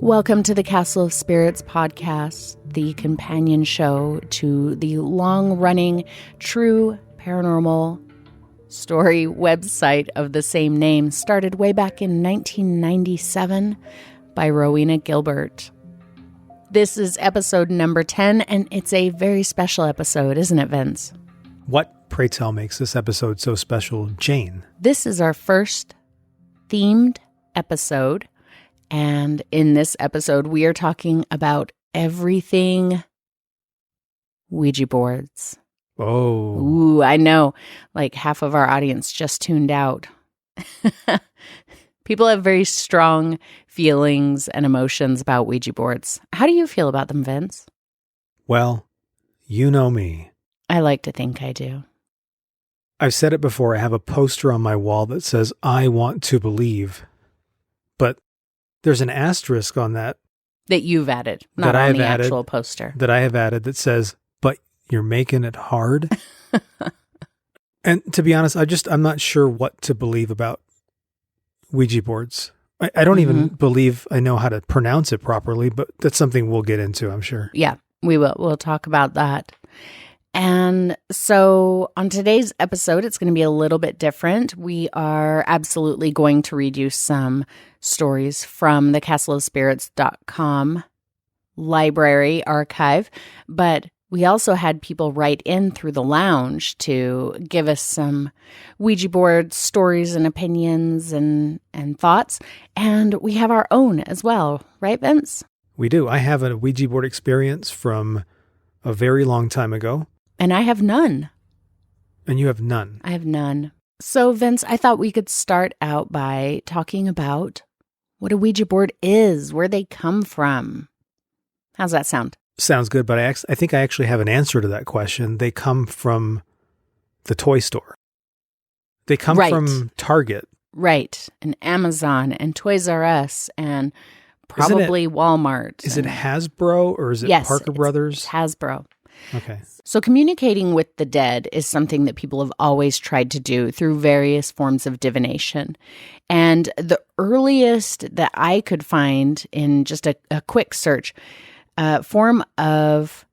Welcome to the Castle of Spirits podcast, the companion show to the long-running true paranormal story website of the same name, started way back in 1997 by Rowena Gilbert. This is episode number 10, and it's a very special episode, isn't it, Vince? What, pray tell, makes this episode so special, Jane? This is our first themed episode. And in this episode, we are talking about everything Ouija boards. Oh. Ooh, I know. Like half of our audience just tuned out. People have very strong feelings and emotions about Ouija boards. How do you feel about them, Vince? Well, you know me. I like to think I do. I've said it before. I have a poster on my wall that says, I want to believe. But there's an asterisk on that. That you've added, not on the actual poster. That I have added that says, but you're making it hard. And to be honest, I'm not sure what to believe about Ouija boards. I don't even believe I know how to pronounce it properly, but that's something we'll get into, I'm sure. Yeah, we will. We'll talk about that. And so on today's episode, it's going to be a little bit different. We are absolutely going to read you some stories from the castleofspirits.com library archive, but we also had people write in through the lounge to give us some Ouija board stories and opinions and thoughts, and we have our own as well, right, Vince? We do. I have a Ouija board experience from a very long time ago. And I have none. And you have none. I have none. So, Vince, I thought we could start out by talking about what a Ouija board is, where they come from. How's that sound? Sounds good, but I think I actually have an answer to that question. They come from the toy store. They come from Target. Right. And Amazon and Toys R Us and probably Walmart. Is it Hasbro or is it Parker Brothers? It's Hasbro. Okay. So communicating with the dead is something that people have always tried to do through various forms of divination. And the earliest that I could find in just a quick search, form of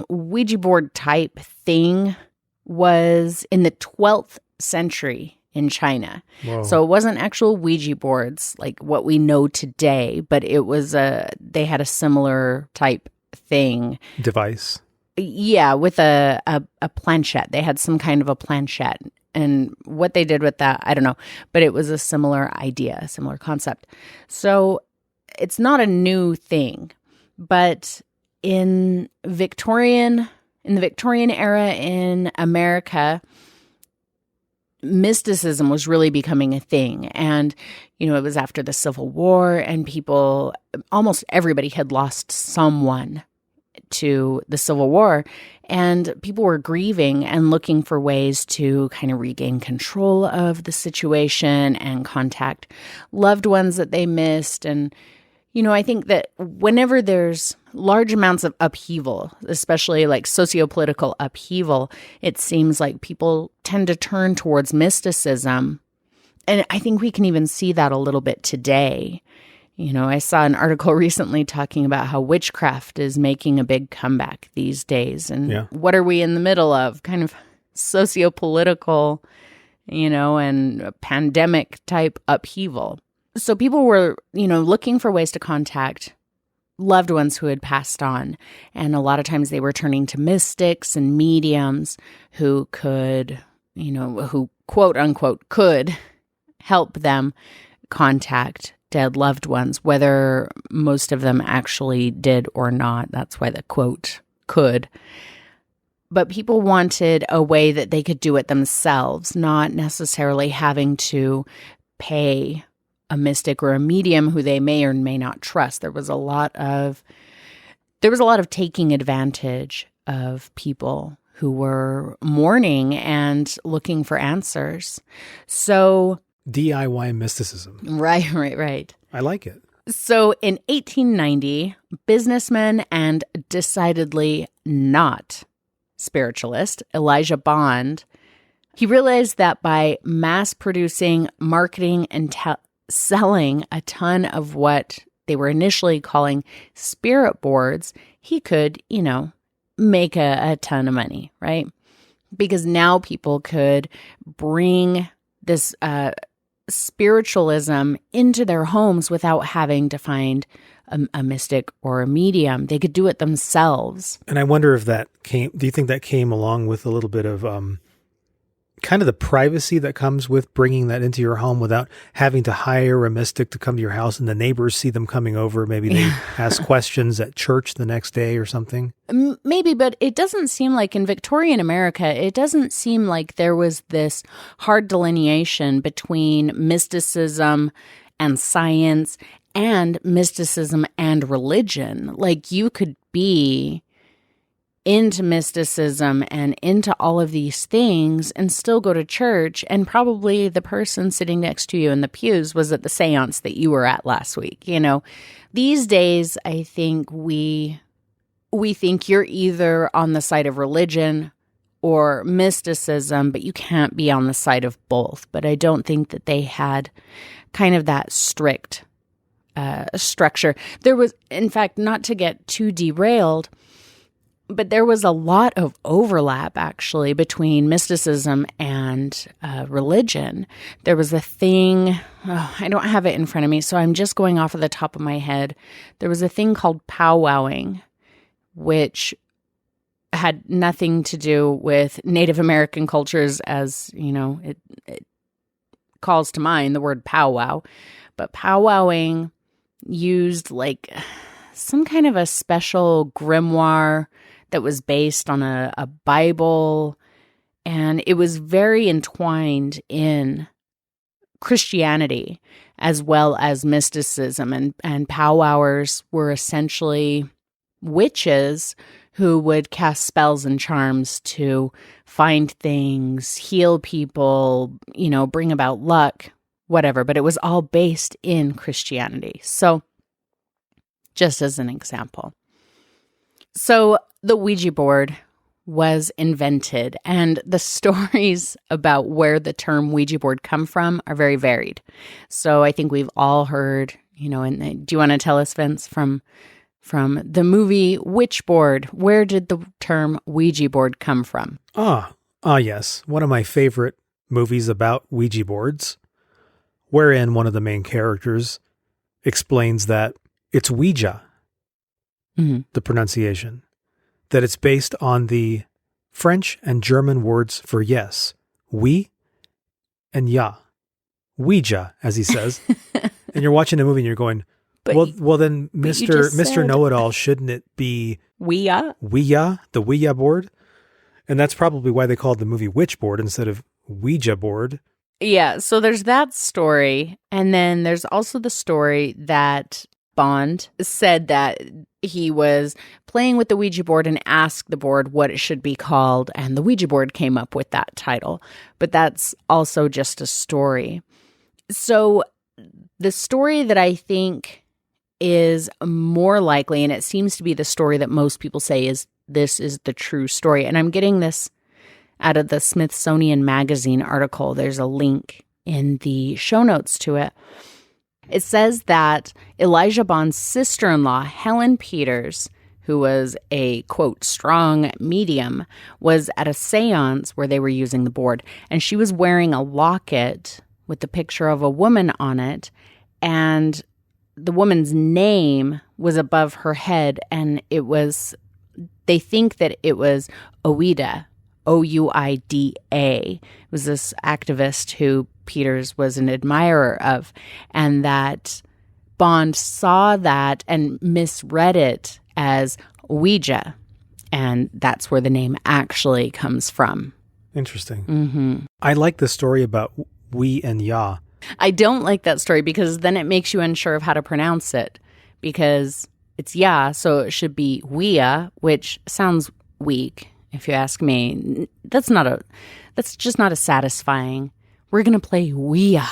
Ouija board type thing was in the 12th century in China. Whoa. So it wasn't actual Ouija boards like what we know today, but it was they had a similar type thing. Device. Yeah, with a planchette. They had some kind of a planchette. And what they did with that, I don't know. But it was a similar idea, a similar concept. So it's not a new thing. But in the Victorian era in America, mysticism was really becoming a thing. And, you know, it was after the Civil War and almost everybody had lost someone to the Civil War. And people were grieving and looking for ways to kind of regain control of the situation and contact loved ones that they missed. And, you know, I think that whenever there's large amounts of upheaval, especially like sociopolitical upheaval, it seems like people tend to turn towards mysticism. And I think we can even see that a little bit today. You know, I saw an article recently talking about how witchcraft is making a big comeback these days. And what are we in the middle of? Kind of sociopolitical, you know, and pandemic type upheaval. So people were, you know, looking for ways to contact loved ones who had passed on. And a lot of times they were turning to mystics and mediums who could, you know, who quote unquote could help them contact dead loved ones, whether most of them actually did or not. That's why the quote could. But people wanted a way that they could do it themselves, not necessarily having to pay a mystic or a medium who they may or may not trust. There was a lot of taking advantage of people who were mourning and looking for answers. So DIY mysticism. Right. I like it. So in 1890, businessman and decidedly not spiritualist Elijah Bond, he realized that by mass producing, marketing, and selling a ton of what they were initially calling spirit boards, he could, make a ton of money, right? Because now people could bring this spiritualism into their homes without having to find a mystic or a medium. They could do it themselves. And I wonder if do you think that came along with a little bit of kind of the privacy that comes with bringing that into your home without having to hire a mystic to come to your house and the neighbors see them coming over? Maybe they ask questions at church the next day or something. Maybe, but it doesn't seem like in Victorian America, it doesn't seem like there was this hard delineation between mysticism and science and mysticism and religion. Like you could be into mysticism and into all of these things and still go to church, and probably the person sitting next to you in the pews was at the seance that you were at last week. These days, I think we think you're either on the side of religion or mysticism, but you can't be on the side of both. But I don't think that they had kind of that strict structure. There was, in fact, not to get too derailed, but there was a lot of overlap, actually, between mysticism and religion. There was a thing, I don't have it in front of me, so I'm just going off of the top of my head. There was a thing called powwowing, which had nothing to do with Native American cultures, as, it calls to mind the word powwow. But powwowing used like some kind of a special grimoire that was based on a Bible, and it was very entwined in Christianity as well as mysticism. And powwowers were essentially witches who would cast spells and charms to find things, heal people, bring about luck, whatever. But it was all based in Christianity. So just as an example. So the Ouija board was invented, and the stories about where the term Ouija board come from are very varied. So I think we've all heard, and do you want to tell us, Vince, from the movie Witchboard, where did the term Ouija board come from? Yes. One of my favorite movies about Ouija boards, wherein one of the main characters explains that it's Ouija, the pronunciation, that it's based on the French and German words for yes, oui and ja. Ouija, as he says. And you're watching the movie and you're going, well, then, Mr. Know-It-All, shouldn't it be Ouija? Ouija, the Ouija board? And that's probably why they called the movie Witchboard instead of Ouija board. Yeah, so there's that story. And then there's also the story that Bond said that he was playing with the Ouija board and asked the board what it should be called, and the Ouija board came up with that title. But that's also just a story. So the story that I think is more likely, and it seems to be the story that most people say is this is the true story, and I'm getting this out of the Smithsonian Magazine article. There's a link in the show notes to it. It says that Elijah Bond's sister-in-law, Helen Peters, who was a, quote, strong medium, was at a seance where they were using the board, and she was wearing a locket with the picture of a woman on it, and the woman's name was above her head, and they think that it was Ouida, Ouida. It was this activist who Peters was an admirer of, and that Bond saw that and misread it as Ouija, and that's where the name actually comes from. Interesting. Mm-hmm. I like the story about we and ya. I don't like that story because then it makes you unsure of how to pronounce it, because it's ya, so it should be Ouija, which sounds weak, if you ask me. That's just not a satisfying. We're going to play Ouija.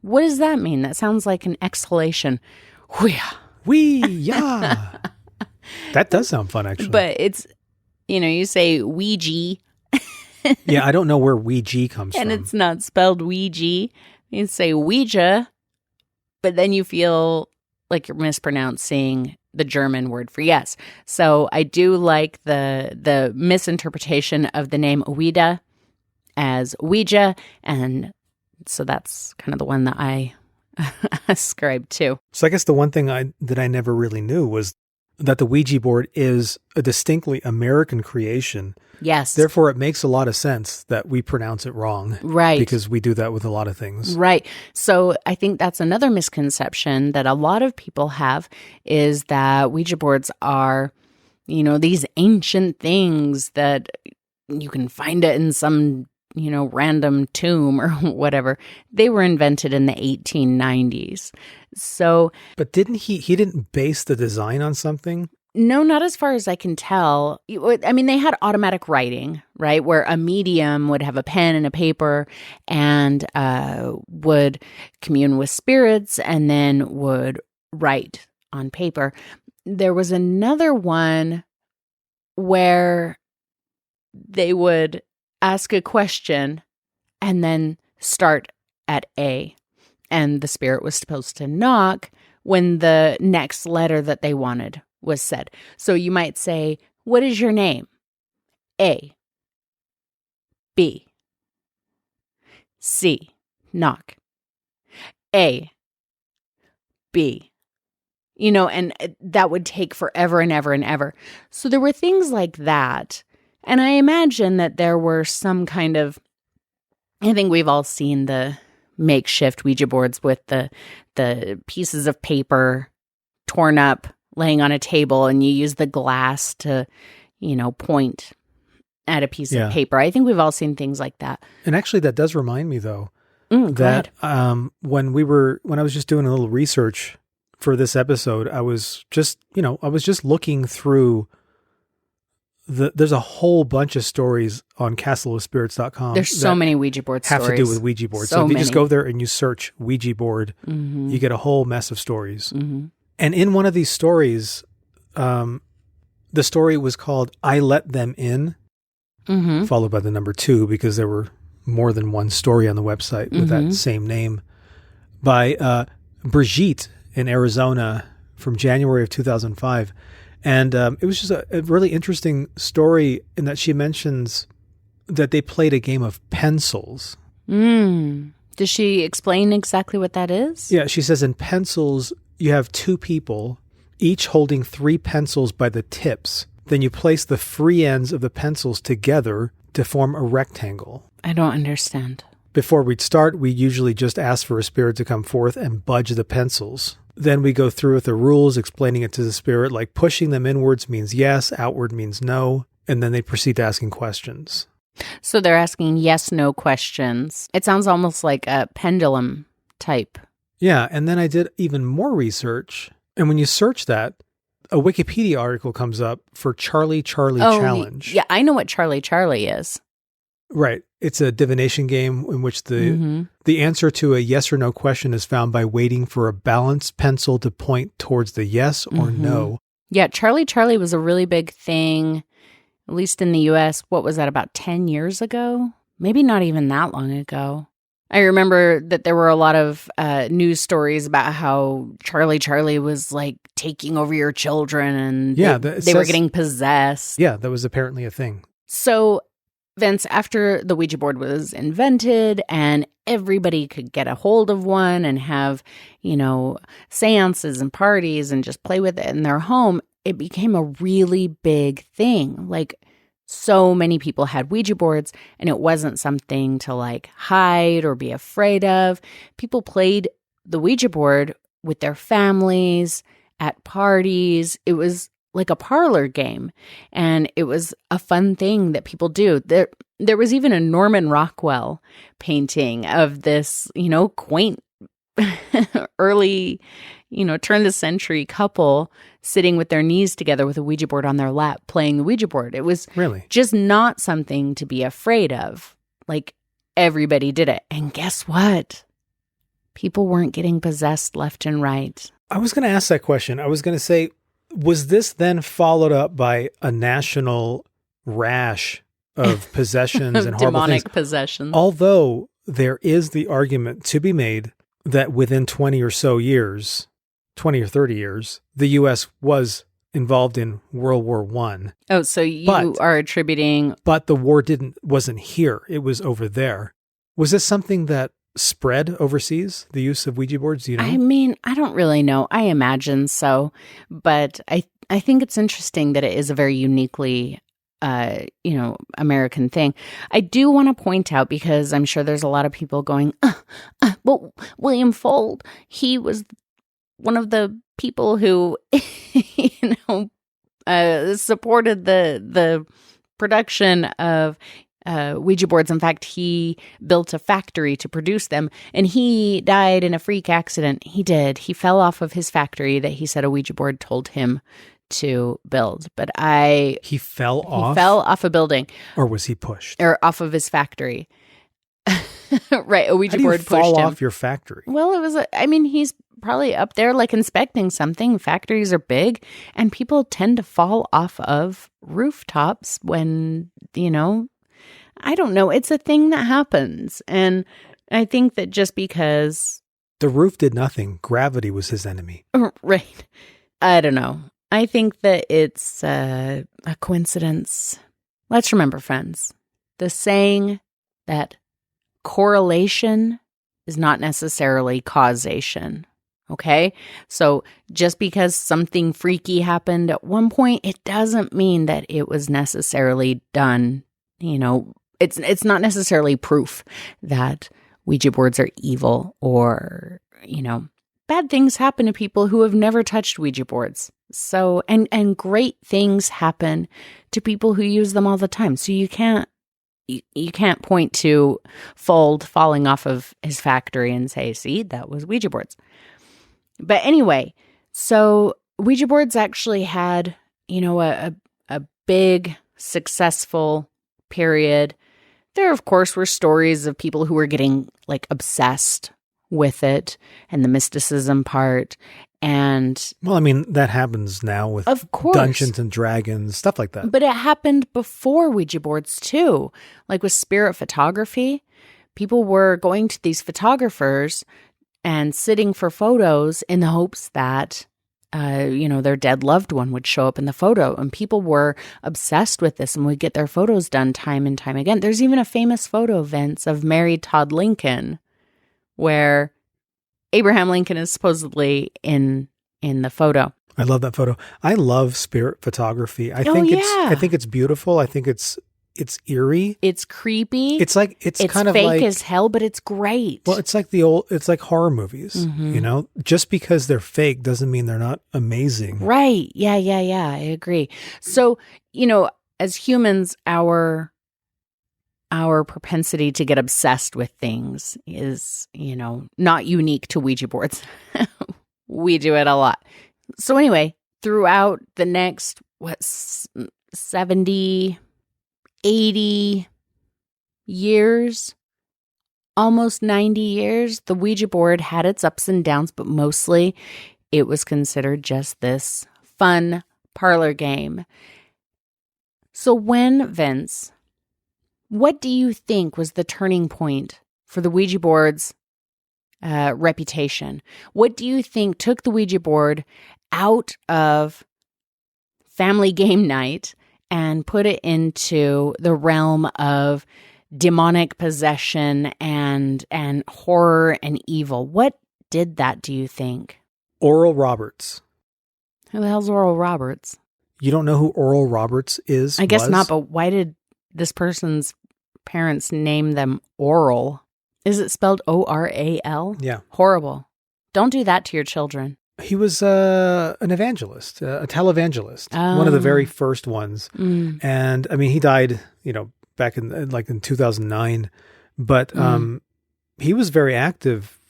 What does that mean? That sounds like an exhalation. Ouija. Ouija. That does sound fun, actually. But it's, you say Ouija. Yeah, I don't know where Ouija comes from. And it's not spelled Ouija. You say Ouija, but then you feel like you're mispronouncing the German word for yes. So I do like the misinterpretation of the name Ouija as Ouija, and so that's kind of the one that I ascribe to. So I guess the one thing that I never really knew was that the Ouija board is a distinctly American creation. Yes. Therefore, it makes a lot of sense that we pronounce it wrong. Right. Because we do that with a lot of things. Right. So I think that's another misconception that a lot of people have, is that Ouija boards are, these ancient things that you can find it in some, random tomb or whatever. They were invented in the 1890s. So, but didn't he didn't base the design on something? No, not as far as I can tell. I mean, they had automatic writing, right? Where a medium would have a pen and a paper and would commune with spirits and then would write on paper. There was another one where they would ask a question and then start at A. And the spirit was supposed to knock when the next letter that they wanted was said. So you might say, "What is your name?" A. B. C. Knock. A. B. And that would take forever and ever and ever. So there were things like that. And I imagine that there were some kind of, I think we've all seen the makeshift Ouija boards with the pieces of paper torn up, laying on a table, and you use the glass to, point at a piece of paper. I think we've all seen things like that. And actually, that does remind me, though, that when I was just doing a little research for this episode, I was just looking through there's a whole bunch of stories on castleofspirits.com. There's so many Ouija board stories. Have to do with Ouija boards. So if you just go there and you search Ouija board, you get a whole mess of stories. Mm-hmm. And in one of these stories, the story was called "I Let Them In," followed by the number 2, because there were more than one story on the website with that same name, by Brigitte in Arizona from January of 2005. And it was just a really interesting story in that she mentions that they played a game of pencils. Does she explain exactly what that is? Yeah, she says in pencils, you have 2 people, each holding 3 pencils by the tips. Then you place the free ends of the pencils together to form a rectangle. I don't understand. Before we'd start, we usually just ask for a spirit to come forth and budge the pencils. Then we go through with the rules, explaining it to the spirit, like pushing them inwards means yes, outward means no, and then they proceed to asking questions. So they're asking yes/no questions. It sounds almost like a pendulum type. Yeah, and then I did even more research, and when you search that, a Wikipedia article comes up for Charlie Challenge. Yeah, I know what Charlie is. Right. It's a divination game in which the answer to a yes or no question is found by waiting for a balanced pencil to point towards the yes or no. Yeah, Charlie was a really big thing, at least in the U.S. What was that, about 10 years ago? Maybe not even that long ago. I remember that there were a lot of news stories about how Charlie was like taking over your children, and they were getting possessed. Yeah, that was apparently a thing. So Vince, after the Ouija board was invented and everybody could get a hold of one and have, seances and parties and just play with it in their home, it became a really big thing. Like, so many people had Ouija boards, and it wasn't something to like hide or be afraid of. People played the Ouija board with their families at parties. It was like a parlor game, and it was a fun thing that people do. There was even a Norman Rockwell painting of this, quaint early, turn of the century couple sitting with their knees together with a Ouija board on their lap playing the Ouija board. It was really just not something to be afraid of. Like, everybody did it. And guess what? People weren't getting possessed left and right. I was going to ask that question. I was going to say, was this then followed up by a national rash of possessions and horrible demonic things? Possessions? Although there is the argument to be made that within 20 or so years, 20 or 30 years, the U.S. was involved in World War I. Oh, so you are attributing... But the war wasn't here. It was over there. Was this something that spread overseas, the use of Ouija boards? Do you know? I mean, I don't really know. I imagine so. But I think it's interesting that it is a very uniquely, American thing. I do want to point out, because I'm sure there's a lot of people going, well, William Fuld, he was one of the people who, supported the production of Ouija boards. In fact, he built a factory to produce them, and he died in a freak accident. He did. He fell off of his factory that he said a Ouija board told him to build. But He fell off? He fell off a building. Or was he pushed? Or off of his factory. Right, a Ouija How do you board pushed fall him. off your factory? Well, it was, he's probably up there like inspecting something. Factories are big, and people tend to fall off of rooftops when, I don't know. It's a thing that happens. And I think that just because... The roof did nothing. Gravity was his enemy. Right. I don't know. I think that it's a coincidence. Let's remember, friends, the saying that correlation is not necessarily causation. Okay? So just because something freaky happened at one point, it doesn't mean that it was necessarily done. It's not necessarily proof that Ouija boards are evil or, bad things happen to people who have never touched Ouija boards. So, and great things happen to people who use them all the time. So you can't point to Fuld falling off of his factory and say, see, that was Ouija boards. But anyway, so Ouija boards actually had, a big successful period. There, of course, were stories of people who were getting like obsessed with it and the mysticism part. And well, that happens now with of course, Dungeons and Dragons, stuff like that. But it happened before Ouija boards too. Like with spirit photography, people were going to these photographers and sitting for photos in the hopes that, their dead loved one would show up in the photo. And people were obsessed with this and would get their photos done time and time again. There's even a famous photo, Vince, of married Todd Lincoln, where Abraham Lincoln is supposedly in the photo. I love that photo. I love spirit photography. I think it's beautiful. I think it's eerie. It's creepy. It's kind of fake like as hell, but it's great. Well, it's like horror movies. Mm-hmm. Just because they're fake doesn't mean they're not amazing. Right. Yeah. I agree. So, as humans, our propensity to get obsessed with things is, not unique to Ouija boards. We do it a lot. So anyway, throughout the next, 70, 80 years, almost 90 years, the Ouija board had its ups and downs, but mostly it was considered just this fun parlor game. So Vince, what do you think was the turning point for the Ouija board's reputation? What do you think took the Ouija board out of family game night and put it into the realm of demonic possession and horror and evil? What did that, do you think? Oral Roberts. Who the hell's Oral Roberts? You don't know who Oral Roberts is? I guess not, but why did this person's parents name them Oral? Is it spelled O-R-A-L? Yeah. Horrible. Don't do that to your children. He was an evangelist, a televangelist, one of the very first ones. Mm. And he died, back in 2009, but he was very active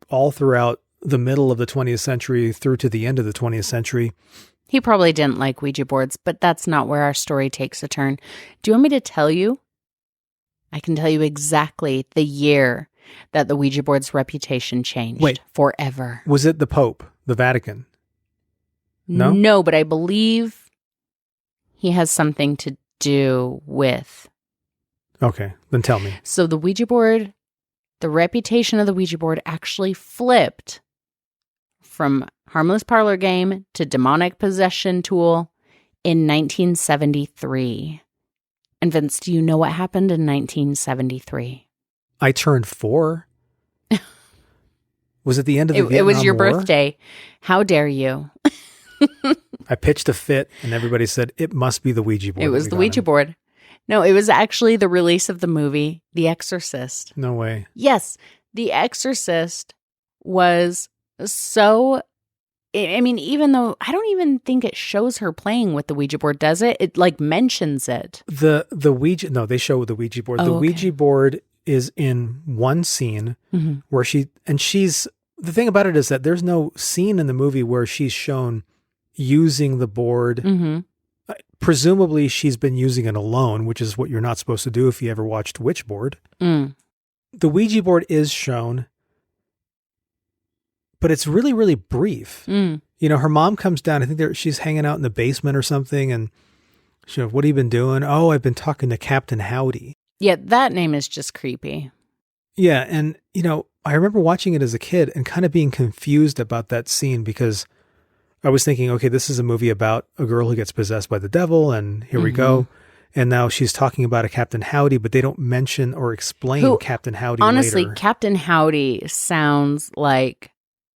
all throughout the middle of the 20th century through to the end of the 20th century. He probably didn't like Ouija boards, but that's not where our story takes a turn. Do you want me to tell you? I can tell you exactly the year that the Ouija board's reputation changed. Wait, forever. Was it the Pope, the Vatican? No? No, but I believe he has something to do with... Okay, then tell me. So the Ouija board, the reputation of the Ouija board actually flipped from harmless parlor game to demonic possession tool in 1973. And Vince, do you know what happened in 1973? I turned 4. Was it the end of the Vietnam It was your War? birthday. How dare you? I pitched a fit, and everybody said, it must be the Ouija board. It was the Ouija board. No, it was actually the release of the movie, The Exorcist. No way. Yes, The Exorcist was so... I mean, even though I don't even think it shows her playing with the Ouija board, does it? It like mentions it. The Ouija... No, they show the Ouija board. The Ouija board is in one scene where she's... The thing about it is that there's no scene in the movie where she's shown using the board. Presumably, she's been using it alone, which is what you're not supposed to do if you ever watched Witchboard. The Ouija board is shown, but it's really, really brief. You know, her mom comes down. I think she's hanging out in the basement or something, and she goes, "What have you been doing?" "Oh, I've been talking to Captain Howdy." Yeah, that name is just creepy. Yeah, and you know, I remember watching it as a kid and kind of being confused about that scene because I was thinking, okay, this is a movie about a girl who gets possessed by the devil, and here we go. And now she's talking about a Captain Howdy, but they don't mention or explain Captain Howdy honestly, later. Captain Howdy sounds like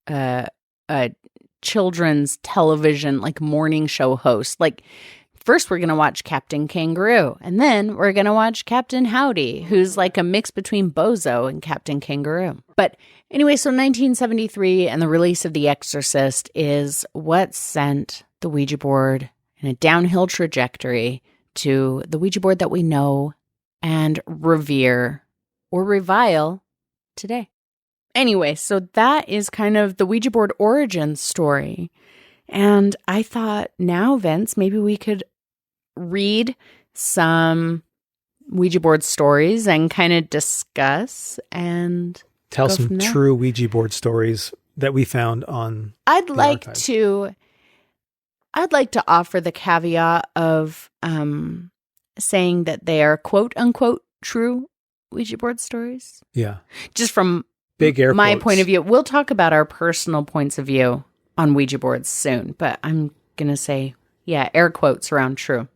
a children's television, like morning show host. Like, first we're going to watch Captain Kangaroo, and then we're going to watch Captain Howdy, who's like a mix between Bozo and Captain Kangaroo. But anyway, so 1973 and the release of The Exorcist is what sent the Ouija board in a downhill trajectory to the Ouija board that we know and revere or revile today. Anyway, so that is kind of the Ouija board origin story. And I thought now, Vince, maybe we could read some Ouija board stories and kind of discuss and tell go some true Ouija board stories that we found on I'd like archives. I'd like to offer the caveat of saying that they are quote unquote true Ouija board stories. Yeah. Just from big air my quotes. point of view. We'll talk about our personal points of view on Ouija boards soon, but I'm going to say, yeah, air quotes around true.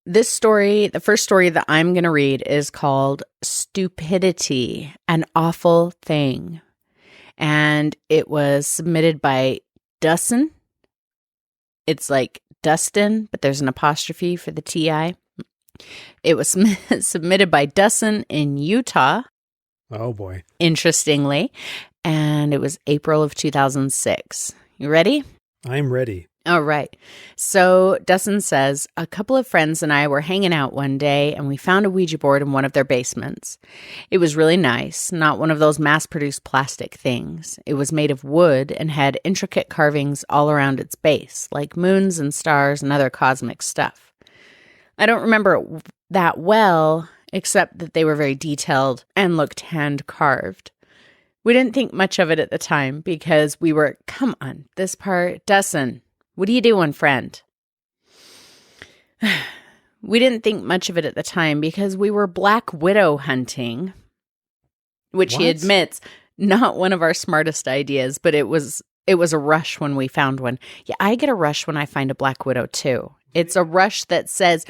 This story, the first story that I'm going to read is called Stupidity, an Awful Thing. And it was submitted by Dustin. It's like Dustin, but there's an apostrophe for the T-I. It was submitted by Dustin in Utah. Oh, boy. Interestingly. And it was April of 2006. You ready? I'm ready. All right. So Dustin says, a couple of friends and I were hanging out one day and we found a Ouija board in one of their basements. It was really nice, not one of those mass-produced plastic things. It was made of wood and had intricate carvings all around its base, like moons and stars and other cosmic stuff. I don't remember it that well, except that they were very detailed and looked hand-carved. We didn't think much of it at the time because we were, come on, this part, Dustin, what are you doing, friend? We didn't think much of it at the time because we were black widow hunting, which he admits, not one of our smartest ideas, but it was a rush when we found one. Yeah, I get a rush when I find a black widow too. It's a rush that says,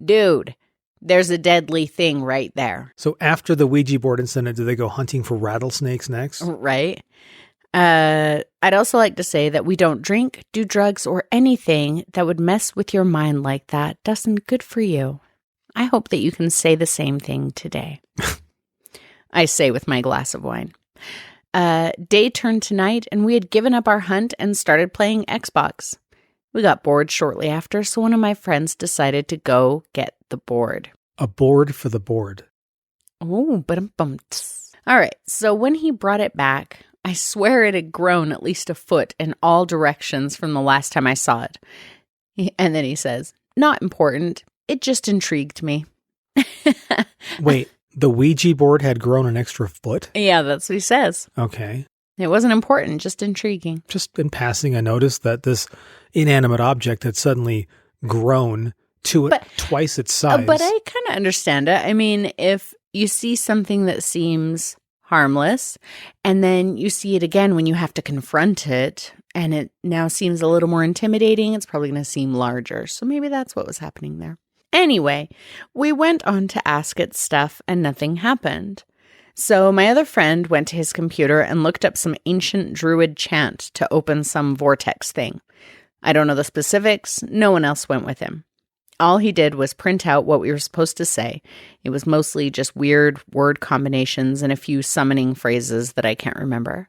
dude, there's a deadly thing right there. So after the Ouija board incident, do they go hunting for rattlesnakes next? Right. I'd also like to say that we don't drink, do drugs, or anything that would mess with your mind like that. Dustin, good for you. I hope that you can say the same thing today. I say with my glass of wine. Day turned to night, and we had given up our hunt and started playing Xbox. We got bored shortly after, so one of my friends decided to go get the board. A board for the board. Oh, ba-dum-bum-ts. All right, so when he brought it back, I swear it had grown at least a foot in all directions from the last time I saw it. And then he says, not important. It just intrigued me. Wait, the Ouija board had grown an extra foot? Yeah, that's what he says. Okay. It wasn't important, just intriguing. Just in passing, I noticed that this inanimate object had suddenly grown to twice its size. But I kind of understand it. I mean, if you see something that seems harmless. And then you see it again when you have to confront it, and it now seems a little more intimidating. It's probably going to seem larger. So maybe that's what was happening there. Anyway, we went on to ask it stuff and nothing happened. So my other friend went to his computer and looked up some ancient druid chant to open some vortex thing. I don't know the specifics. No one else went with him. All he did was print out what we were supposed to say. It was mostly just weird word combinations and a few summoning phrases that I can't remember.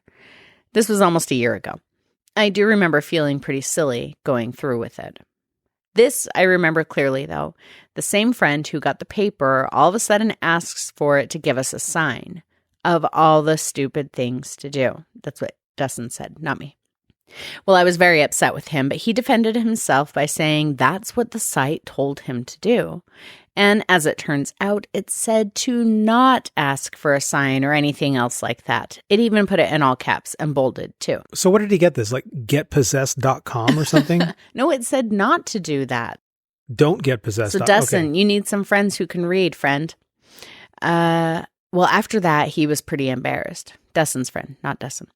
This was almost a year ago. I do remember feeling pretty silly going through with it. This I remember clearly, though. The same friend who got the paper all of a sudden asks for it to give us a sign of all the stupid things to do. That's what Dustin said, not me. Well, I was very upset with him, but he defended himself by saying that's what the site told him to do. And as it turns out, it said to not ask for a sign or anything else like that. It even put it in all caps and bolded too. So what did he get this? Like getpossessed.com or something? No, it said not to do that. Don't get possessed. So Dustin, you need some friends who can read, friend. Well, after that, he was pretty embarrassed. Dustin's friend, not Dustin.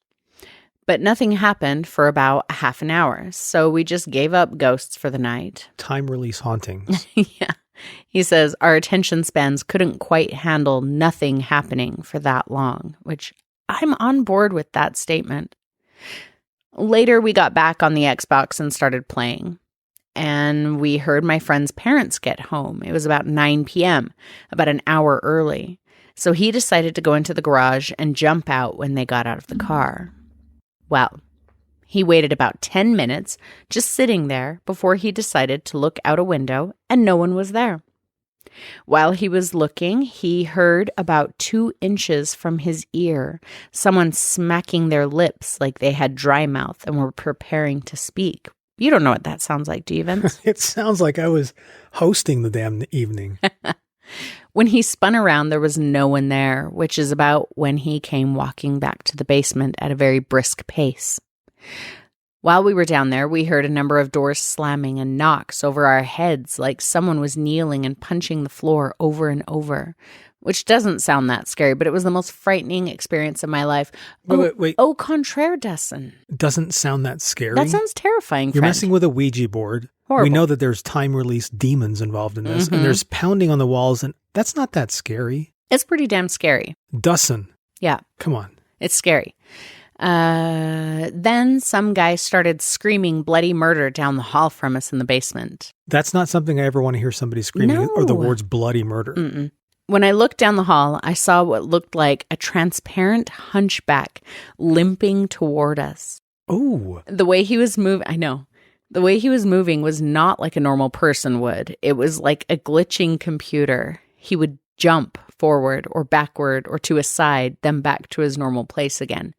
But nothing happened for about a half an hour, so we just gave up ghosts for the night. Time release hauntings. Yeah. He says our attention spans couldn't quite handle nothing happening for that long, which I'm on board with that statement. Later, we got back on the Xbox and started playing. And we heard my friend's parents get home. It was about 9 p.m., about an hour early. So he decided to go into the garage and jump out when they got out of the car. Well, he waited about 10 minutes just sitting there before he decided to look out a window, and no one was there. While he was looking, he heard about 2 inches from his ear someone smacking their lips like they had dry mouth and were preparing to speak. You don't know what that sounds like, do you, Vince? It sounds like I was hosting the damn evening. When he spun around, there was no one there, which is about when he came walking back to the basement at a very brisk pace. While we were down there, we heard a number of doors slamming and knocks over our heads like someone was kneeling and punching the floor over and over, which doesn't sound that scary, but it was the most frightening experience of my life. Wait. Au contraire, Dustin. Doesn't sound that scary. That sounds terrifying, You're friend. messing with a Ouija board. Horrible. We know that there's time-release demons involved in this, and there's pounding on the walls, and that's not that scary. It's pretty damn scary. Dustin. Yeah. Come on. It's scary. Then some guy started screaming bloody murder down the hall from us in the basement. That's not something I ever want to hear somebody screaming, No. or the words bloody murder. Mm-mm. When I looked down the hall, I saw what looked like a transparent hunchback limping toward us. Oh. The way he was moving, I know. The way he was moving was not like a normal person would. It was like a glitching computer. He would jump forward or backward or to a side, then back to his normal place again.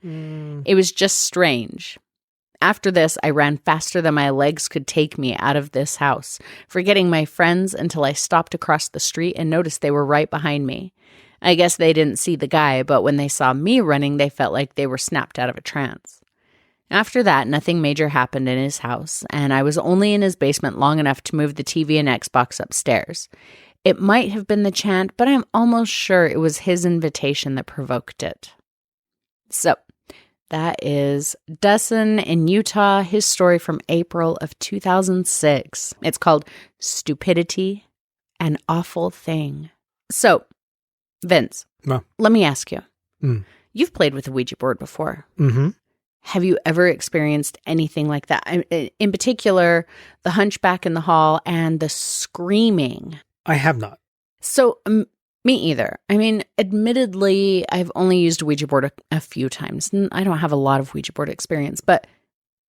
It was just strange. After this, I ran faster than my legs could take me out of this house, forgetting my friends until I stopped across the street and noticed they were right behind me. I guess they didn't see the guy, but when they saw me running, they felt like they were snapped out of a trance. After that, nothing major happened in his house, and I was only in his basement long enough to move the TV and Xbox upstairs. It might have been the chant, but I'm almost sure it was his invitation that provoked it. So, that is Dustin in Utah, his story from April of 2006. It's called Stupidity, an Awful Thing. So, Vince, let me ask you. You've played with a Ouija board before. Mm-hmm. Have you ever experienced anything like that? In particular, the hunchback in the hall and the screaming. I have not. So, me either. I mean, admittedly, I've only used a Ouija board a few times. I don't have a lot of Ouija board experience, but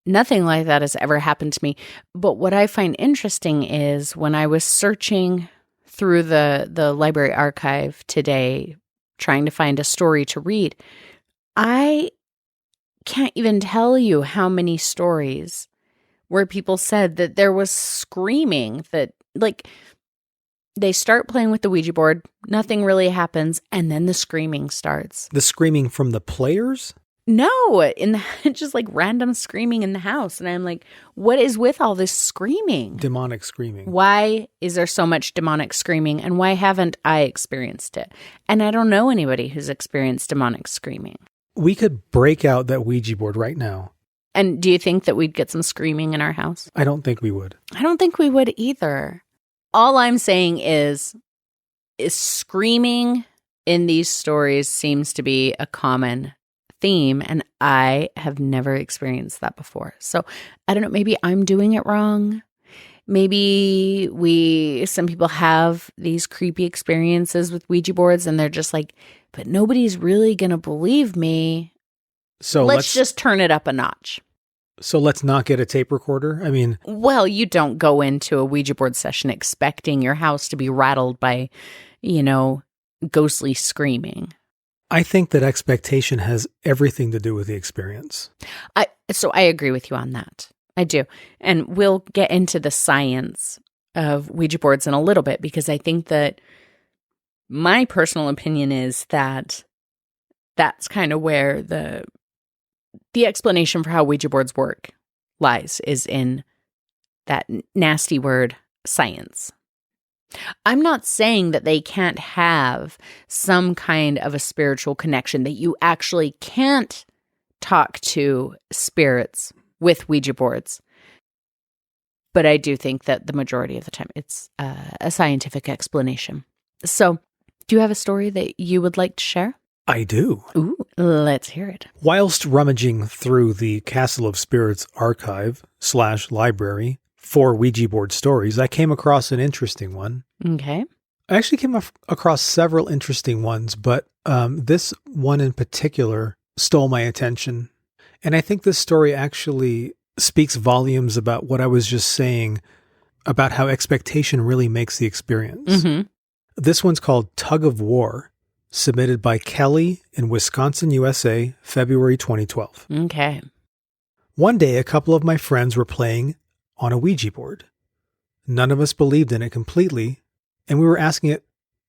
nothing like that has ever happened to me. But what I find interesting is when I was searching through the library archive today, trying to find a story to read, I can't even tell you how many stories where people said that there was screaming, that like they start playing with the Ouija board, nothing really happens, and then the screaming starts. The screaming from the players? No, in the just like random screaming in the house. And I'm like, what is with all this screaming? Demonic screaming. Why is there so much demonic screaming? And why haven't I experienced it? And I don't know anybody who's experienced demonic screaming. We could break out that Ouija board right now. And do you think that we'd get some screaming in our house? I don't think we would. I don't think we would either. All I'm saying is screaming in these stories seems to be a common theme, and I have never experienced that before. So I don't know, maybe I'm doing it wrong. Maybe some people have these creepy experiences with Ouija boards and they're just like, but nobody's really going to believe me. So let's just turn it up a notch. So let's not get a tape recorder? I mean... Well, you don't go into a Ouija board session expecting your house to be rattled by, ghostly screaming. I think that expectation has everything to do with the experience. So I agree with you on that. I do. And we'll get into the science of Ouija boards in a little bit, because I think that my personal opinion is that that's kind of where the explanation for how Ouija boards work lies, is in that nasty word, science. I'm not saying that they can't have some kind of a spiritual connection, that you actually can't talk to spirits with Ouija boards. But I do think that the majority of the time it's a scientific explanation. So, do you have a story that you would like to share? I do. Ooh, let's hear it. Whilst rummaging through the Castle of Spirits archive/library for Ouija board stories, I came across an interesting one. Okay. I actually came across several interesting ones, but this one in particular stole my attention. And I think this story actually speaks volumes about what I was just saying about how expectation really makes the experience. Mm-hmm. This one's called Tug of War, submitted by Kelly in Wisconsin, USA, February 2012. Okay. One day, a couple of my friends were playing on a Ouija board. None of us believed in it completely, and we were asking it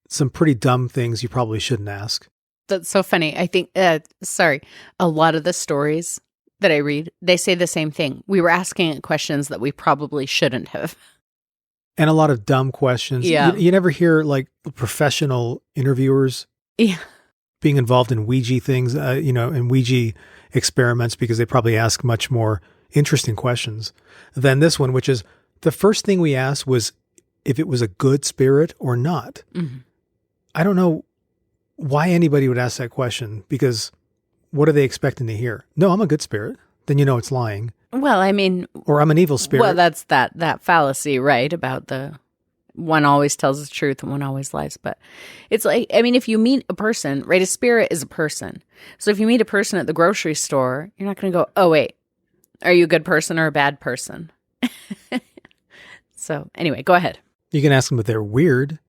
some pretty dumb things you probably shouldn't ask. That's so funny. I think, a lot of the stories that I read, they say the same thing. We were asking it questions that we probably shouldn't have. And a lot of dumb questions. Yeah. You never hear like professional interviewers being involved in Ouija things, in Ouija experiments, because they probably ask much more interesting questions than this one, which is the first thing we asked was if it was a good spirit or not. Mm-hmm. I don't know why anybody would ask that question, because what are they expecting to hear? No, I'm a good spirit. Then it's lying. Well, I mean... Or I'm an evil spirit. Well, that's that fallacy, right? About the one always tells the truth and one always lies. But it's like, I mean, if you meet a person, right? A spirit is a person. So if you meet a person at the grocery store, you're not going to go, oh, wait, are you a good person or a bad person? So anyway, go ahead. You can ask them if they're weird.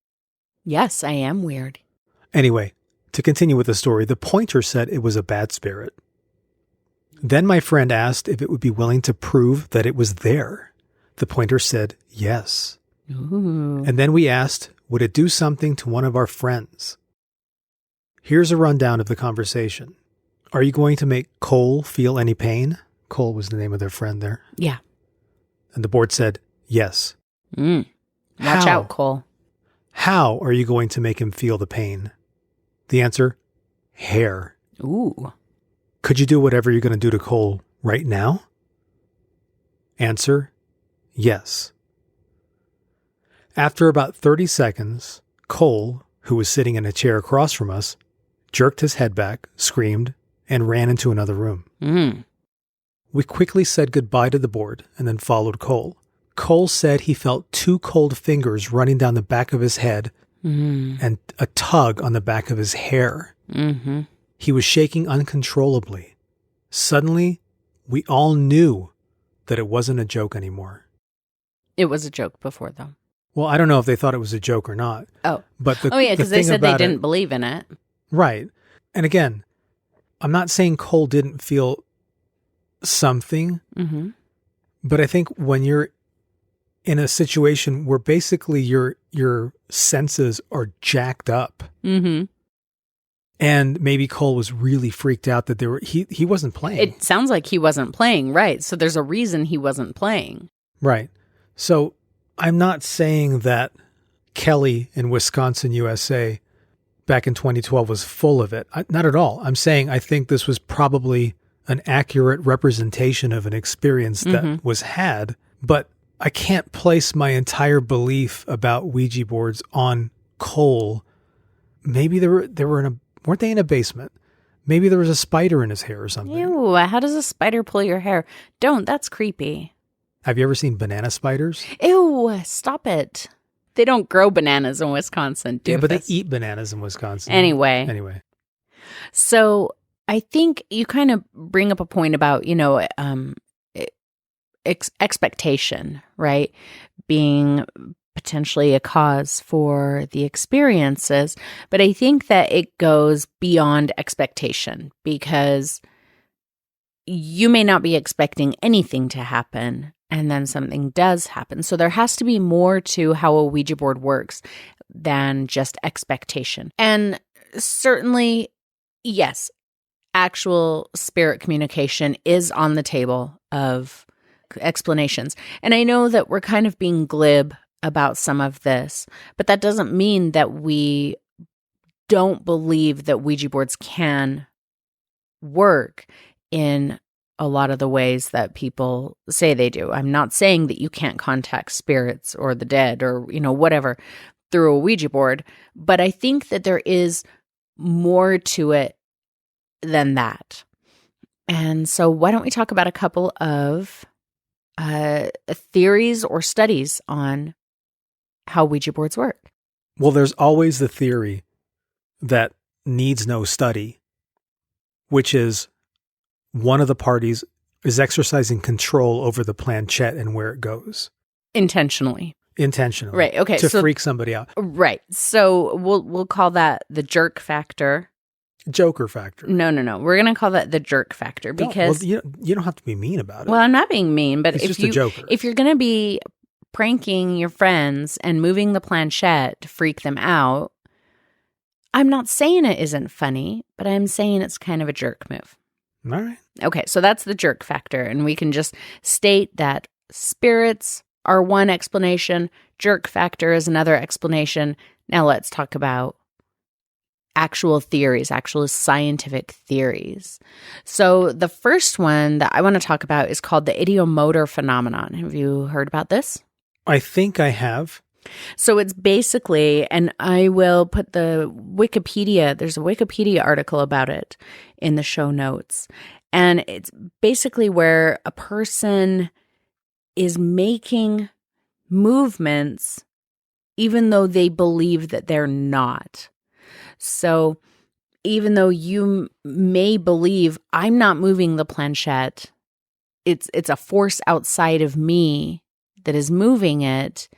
Yes, I am weird. Anyway, to continue with the story, the pointer said it was a bad spirit. Then my friend asked if it would be willing to prove that it was there. The pointer said yes. Ooh. And then we asked, would it do something to one of our friends? Here's a rundown of the conversation. Are you going to make Cole feel any pain? Cole was the name of their friend there. Yeah. And the board said yes. Watch out, Cole. How are you going to make him feel the pain? The answer, hair. Ooh. Could you do whatever you're going to do to Cole right now? Answer, yes. After about 30 seconds, Cole, who was sitting in a chair across from us, jerked his head back, screamed, and ran into another room. We quickly said goodbye to the board and then followed Cole. Cole said he felt 2 cold fingers running down the back of his head and a tug on the back of his hair. Mm-hmm. He was shaking uncontrollably. Suddenly, we all knew that it wasn't a joke anymore. It was a joke before, though. Well, I don't know if they thought it was a joke or not. Oh. But because they said they didn't believe in it. Right. And again, I'm not saying Cole didn't feel something, but I think when you're in a situation where basically your senses are jacked up, And maybe Cole was really freaked out that he wasn't playing. It sounds like he wasn't playing, right? So there's a reason he wasn't playing. Right. So I'm not saying that Kelly in Wisconsin, USA, back in 2012 was full of it. Not at all. I'm saying I think this was probably an accurate representation of an experience that was had, but I can't place my entire belief about Ouija boards on Cole. Maybe weren't they in a basement? Maybe there was a spider in his hair or something. Ew, how does a spider pull your hair? Don't, that's creepy. Have you ever seen banana spiders? Ew, stop it. They don't grow bananas in Wisconsin, do Yeah, but they eat bananas in Wisconsin. Anyway. So I think you kind of bring up a point about, expectation, right? Being potentially a cause for the experiences. But I think that it goes beyond expectation, because you may not be expecting anything to happen, and then something does happen. So there has to be more to how a Ouija board works than just expectation. And certainly, yes, actual spirit communication is on the table of explanations. And I know that we're kind of being glib about some of this, but that doesn't mean that we don't believe that Ouija boards can work in a lot of the ways that people say they do. I'm not saying that you can't contact spirits or the dead or, whatever through a Ouija board, but I think that there is more to it than that. And so why don't we talk about a couple of theories or studies on how Ouija boards work? Well, there's always the theory that needs no study, which is one of the parties is exercising control over the planchette and where it goes. Intentionally. Right. Okay. To freak somebody out. Right. So we'll call that the jerk factor. Joker factor. No. We're going to call that the jerk factor because you don't have to be mean about it. Well, I'm not being mean, but it's just a joker. If you're going to be pranking your friends and moving the planchette to freak them out, I'm not saying it isn't funny, but I'm saying it's kind of a jerk move. All right. Okay, so that's the jerk factor, and we can just state that spirits are one explanation, jerk factor is another explanation. Now let's talk about actual theories, actual scientific theories. So the first one that I want to talk about is called the ideomotor phenomenon. Have you heard about this? I think I have. So it's basically, and I will put there's a Wikipedia article about it in the show notes. And it's basically where a person is making movements even though they believe that they're not. So even though you may believe I'm not moving the planchette, it's a force outside of me that is moving it.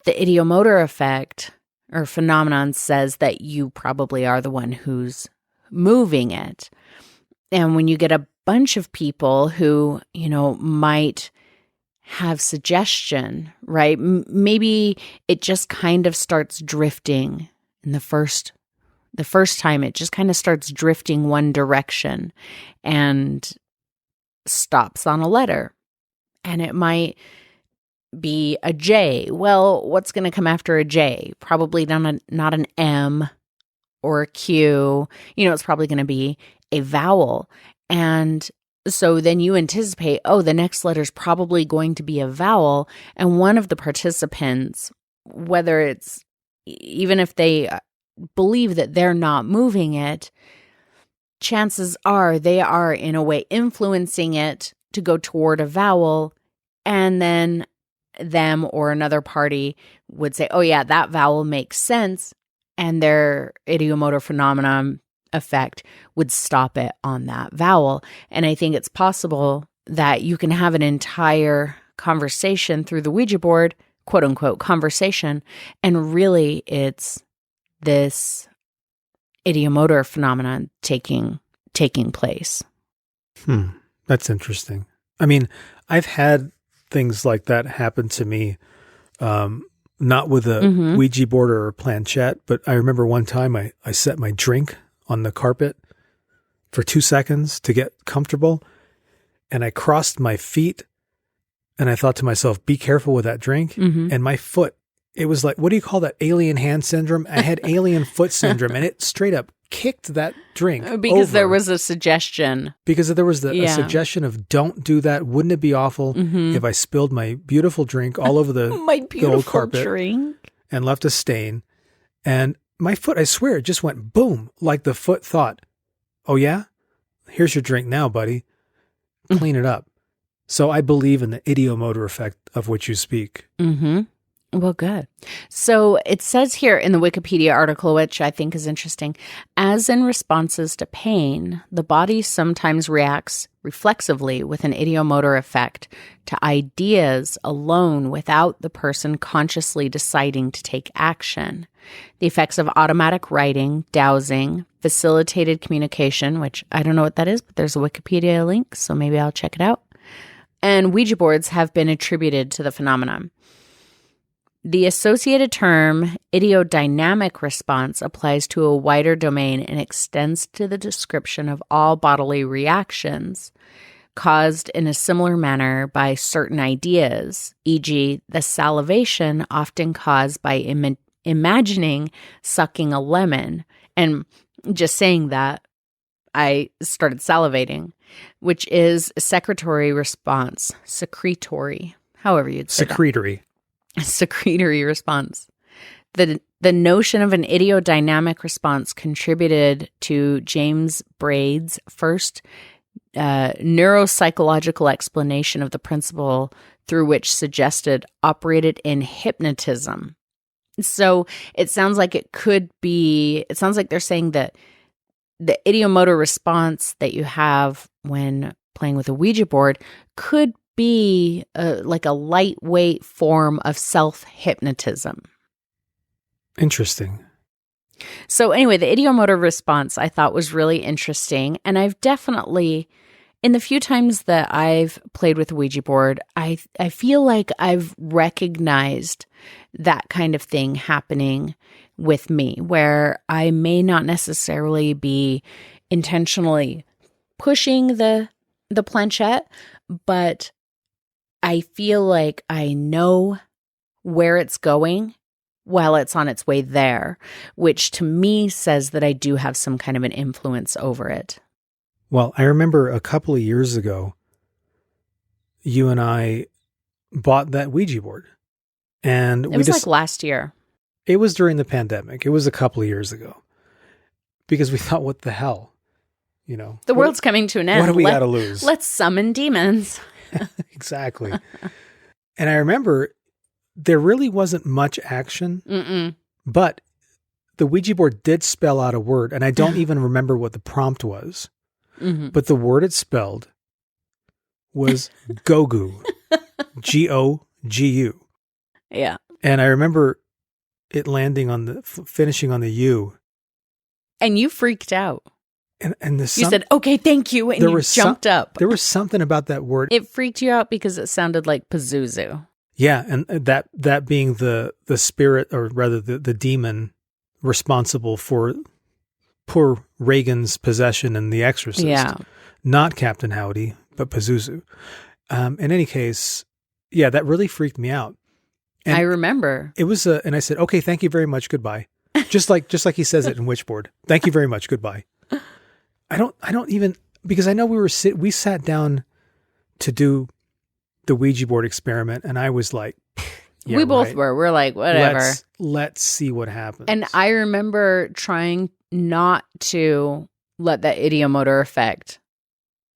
The ideomotor effect or phenomenon says that you probably are the one who's moving it. And when you get a bunch of people who, might have suggestion, right? Maybe it just kind of starts drifting in the first time. It just kind of starts drifting one direction and stops on a letter. And it might be a J. Well, what's going to come after a J? Probably not an M or a Q. It's probably going to be a vowel. And so then you anticipate, the next letter is probably going to be a vowel. And one of the participants, whether it's, even if they believe that they're not moving it, chances are they are in a way influencing it to go toward a vowel. And then them or another party would say, oh yeah, that vowel makes sense. And their ideomotor phenomenon effect would stop it on that vowel. And I think it's possible that you can have an entire conversation through the Ouija board, quote unquote conversation, and really it's this ideomotor phenomenon taking place. That's interesting. I mean, I've had things like that happen to me, not with a Ouija board or a planchette, but I remember one time I set my drink on the carpet for 2 seconds to get comfortable. And I crossed my feet and I thought to myself, be careful with that drink. Mm-hmm. And my foot, it was like, what do you call that? Alien hand syndrome? I had alien foot syndrome, and it straight up kicked that drink because over. there was a suggestion. Because there was a suggestion of don't do that. Wouldn't it be awful if I spilled my beautiful drink all over the, the old carpet drink and left a stain? And my foot, I swear, it just went boom, like the foot thought, oh yeah? Here's your drink now, buddy. Clean it up. So I believe in the ideomotor effect of which you speak. Mm-hmm. Well, good. So it says here in the Wikipedia article, which I think is interesting, as in responses to pain, the body sometimes reacts reflexively with an ideomotor effect to ideas alone without the person consciously deciding to take action. The effects of automatic writing, dowsing, facilitated communication, which I don't know what that is, but there's a Wikipedia link, so maybe I'll check it out, and Ouija boards have been attributed to the phenomenon. The associated term idiodynamic response applies to a wider domain and extends to the description of all bodily reactions caused in a similar manner by certain ideas, e.g., the salivation often caused by imagining sucking a lemon. And just saying that, I started salivating, which is a secretory response, however you'd say Secretory. Secretory response. The notion of an idiodynamic response contributed to James Braid's first neuropsychological explanation of the principle through which suggested operated in hypnotism. So it sounds like it sounds like they're saying that the ideomotor response that you have when playing with a Ouija board could be like a lightweight form of self-hypnotism. Interesting. So anyway, the ideomotor response I thought was really interesting. And I've definitely, in the few times that I've played with a Ouija board, I feel like I've recognized that kind of thing happening with me, where I may not necessarily be intentionally pushing the planchette, but I feel like I know where it's going while it's on its way there, which to me says that I do have some kind of an influence over it. Well, I remember a couple of years ago, you and I bought that Ouija board. And it was like last year. It was during the pandemic. It was a couple of years ago. Because we thought, what the hell? You know, the world's coming to an end. What do we got to lose? Let's summon demons. Exactly. And I remember there really wasn't much action, but the Ouija board did spell out a word, and I don't even remember what the prompt was, but the word it spelled was Gogu, G-O-G-U. Yeah. And I remember it landing finishing on the U. And you freaked out. And you said, okay, thank you. And you jumped up. There was something about that word. It freaked you out because it sounded like Pazuzu. Yeah. And that being the spirit, or rather the demon responsible for poor Reagan's possession in The Exorcist. Yeah. Not Captain Howdy, but Pazuzu. In any case, yeah, that really freaked me out. And I remember. It was, and I said, okay, thank you very much. Goodbye. Just like he says it in Witchboard. Thank you very much. Goodbye. I don't even, because I know we sat down to do the Ouija board experiment, and I was like, yeah, we both were. We're like, whatever. Let's see what happens. And I remember trying not to let that ideomotor effect,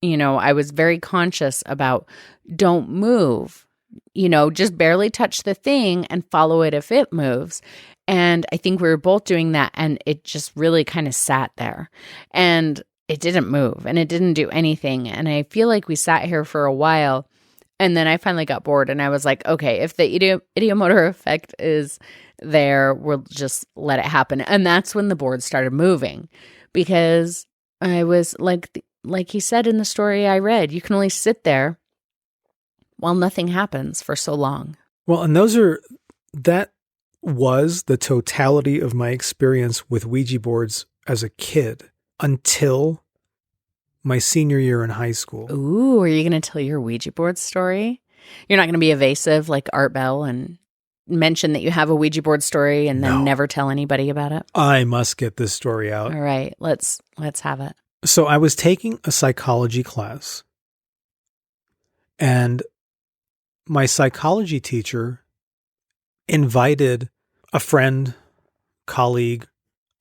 I was very conscious about don't move, just barely touch the thing and follow it if it moves. And I think we were both doing that, and it just really kind of sat there. And it didn't move, and it didn't do anything. And I feel like we sat here for a while, and then I finally got bored, and I was like, okay, if the ideomotor effect is there, we'll just let it happen. And that's when the board started moving, because I was like he said in the story I read, you can only sit there while nothing happens for so long. Well, and that was the totality of my experience with Ouija boards as a kid. until my senior year in high school. Ooh, are you going to tell your Ouija board story? You're not going to be evasive like Art Bell and mention that you have a Ouija board story and then never tell anybody about it? I must get this story out. All right, let's have it. So I was taking a psychology class, and my psychology teacher invited a friend, colleague,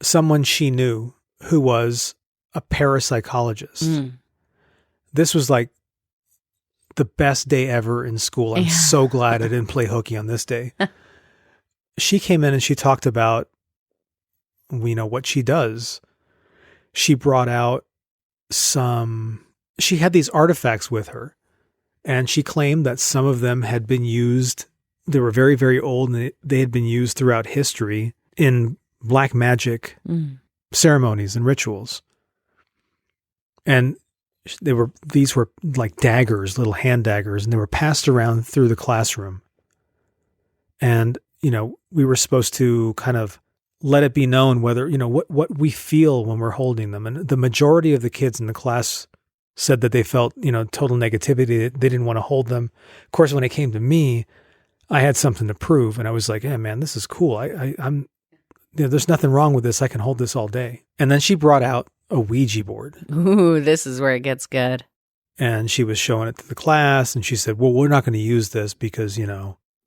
someone she knew who was a parapsychologist. This was like the best day ever in school. I'm so glad I didn't play hooky on this day. She came in and she talked about, what she does. She brought out she had these artifacts with her, and she claimed that some of them had been used. They were very, very old, and they had been used throughout history in black magic ceremonies and rituals. And these were like daggers, little hand daggers, and they were passed around through the classroom. And, we were supposed to kind of let it be known whether, what we feel when we're holding them. And the majority of the kids in the class said that they felt, total negativity. They didn't want to hold them. Of course, when it came to me, I had something to prove. And I was like, hey, man, this is cool. I'm there's nothing wrong with this. I can hold this all day. And then she brought out a Ouija board. Ooh, this is where it gets good. And she was showing it to the class, and she said, well, we're not going to use this because,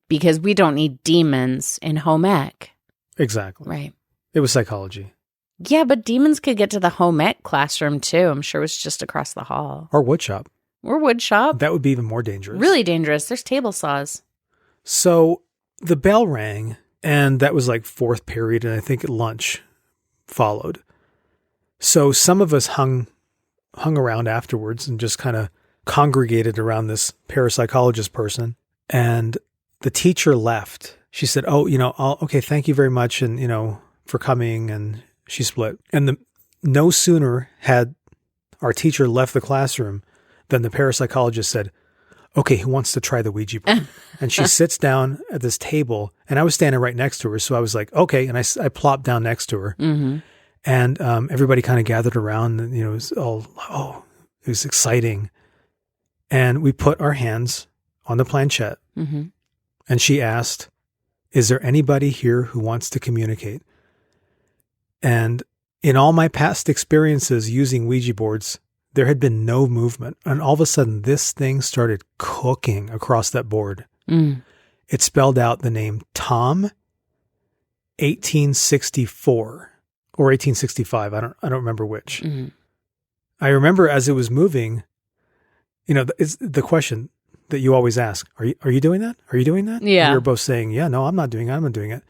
Because we don't need demons in home ec. Exactly. Right. It was psychology. Yeah, but demons could get to the home ec classroom too. I'm sure it was just across the hall. Or wood shop. Or wood shop. That would be even more dangerous. Really dangerous. There's table saws. So the bell rang, and that was like fourth period, and I think lunch followed. So some of us hung around afterwards and just kind of congregated around this parapsychologist person. And the teacher left. She said, oh, okay, thank you very much. And, for coming. And she split. And no sooner had our teacher left the classroom than the parapsychologist said, okay, who wants to try the Ouija board? And she sits down at this table, and I was standing right next to her. So I was like, okay. And I plopped down next to her. Mm-hmm. And everybody kind of gathered around, and, it was all, it was exciting. And we put our hands on the planchette, and she asked, is there anybody here who wants to communicate? And in all my past experiences using Ouija boards, there had been no movement. And all of a sudden, this thing started cooking across that board. It spelled out the name Tom 1864. Or 1865, I don't remember which. I remember as it was moving, it's the question that you always ask, are you doing that? Are you doing that? Yeah. And we were both saying, yeah, no, I'm not doing it. I'm not doing it.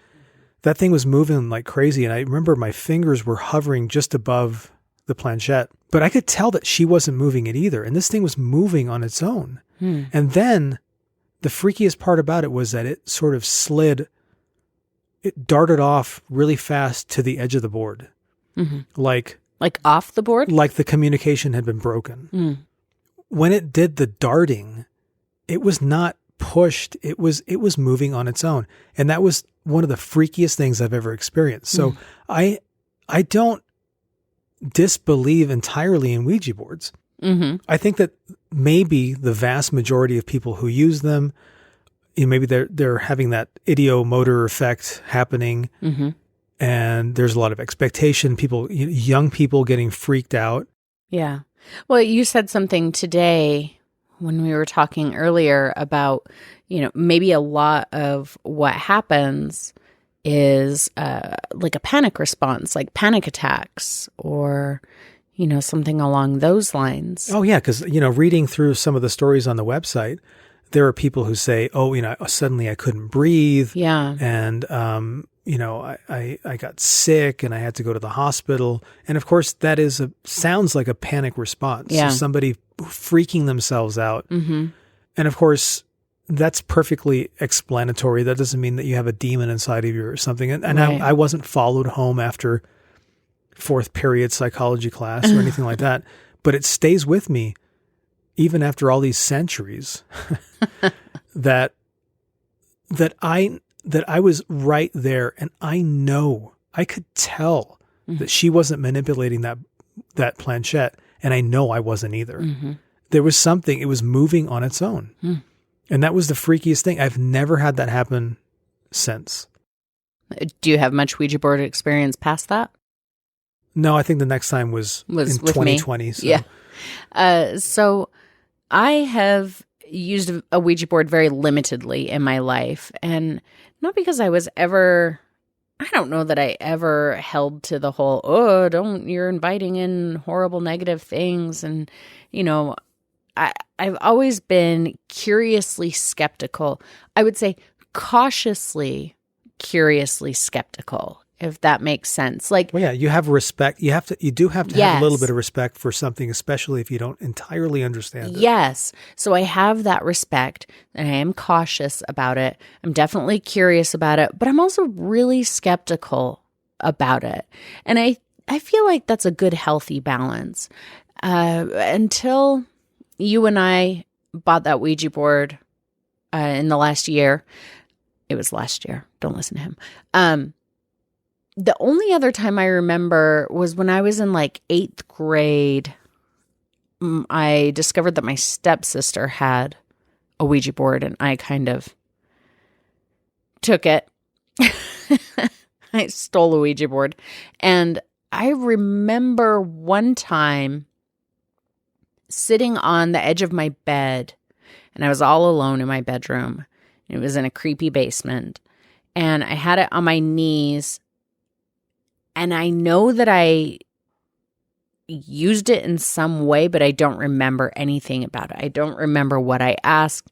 That thing was moving like crazy. And I remember my fingers were hovering just above the planchette, but I could tell that she wasn't moving it either. And this thing was moving on its own. And then the freakiest part about it was that it sort of it darted off really fast to the edge of the board. Like off the board? Like the communication had been broken. When it did the darting, it was not pushed. It was moving on its own. And that was one of the freakiest things I've ever experienced. So I don't disbelieve entirely in Ouija boards. I think that maybe the vast majority of people who use them, maybe they're having that ideomotor effect happening, and there's a lot of expectation. Young people getting freaked out. Yeah. Well, you said something today when we were talking earlier about, maybe a lot of what happens is like a panic response, like panic attacks or, something along those lines. Oh, yeah. Because, reading through some of the stories on the website, there are people who say, oh, suddenly I couldn't breathe. Yeah. And, I got sick and I had to go to the hospital. And of course, that sounds like a panic response. Yeah. So somebody freaking themselves out. And of course, that's perfectly explanatory. That doesn't mean that you have a demon inside of you or something. And right. I wasn't followed home after fourth period psychology class or anything like that. But it stays with me even after all these centuries that I was right there, and I could tell that she wasn't manipulating that planchette, and I know I wasn't either. Mm-hmm. There was something, it was moving on its own. Mm. And that was the freakiest thing. I've never had that happen since. Do you have much Ouija board experience past that? No, I think the next time was in with 2020. me? So. Yeah. So I have used a Ouija board very limitedly in my life. And not because I was ever, I don't know that I ever held to the whole, you're inviting in horrible negative things. And, I've always been curiously skeptical. I would say cautiously, curiously skeptical, if that makes sense. Like, well, yeah, you have respect. You do have to yes. have a little bit of respect for something, especially if you don't entirely understand it. Yes. So I have that respect and I am cautious about it. I'm definitely curious about it, but I'm also really skeptical about it. And I feel like that's a good, healthy balance. Until you and I bought that Ouija board in the last year. It was last year. Don't listen to him. The only other time I remember was when I was in like 8th grade. I discovered that my stepsister had a Ouija board and I kind of took it. I stole a Ouija board. And I remember one time sitting on the edge of my bed, and I was all alone in my bedroom. It was in a creepy basement, and I had it on my knees, and I know that I used it in some way, but I don't remember anything about it. I don't remember what I asked.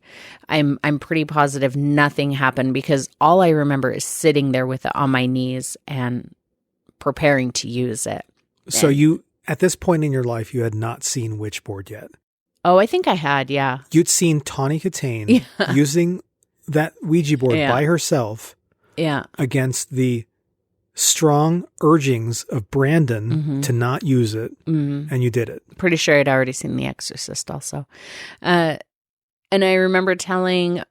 I'm pretty positive nothing happened because all I remember is sitting there with it on my knees and preparing to use it. So you, at this point in your life, you had not seen Witchboard yet. Oh, I think I had, yeah. You'd seen Tawny Katane using that Ouija board by herself against the strong urgings of Brandon to not use it, and you did it. Pretty sure I'd already seen The Exorcist also. And I remember telling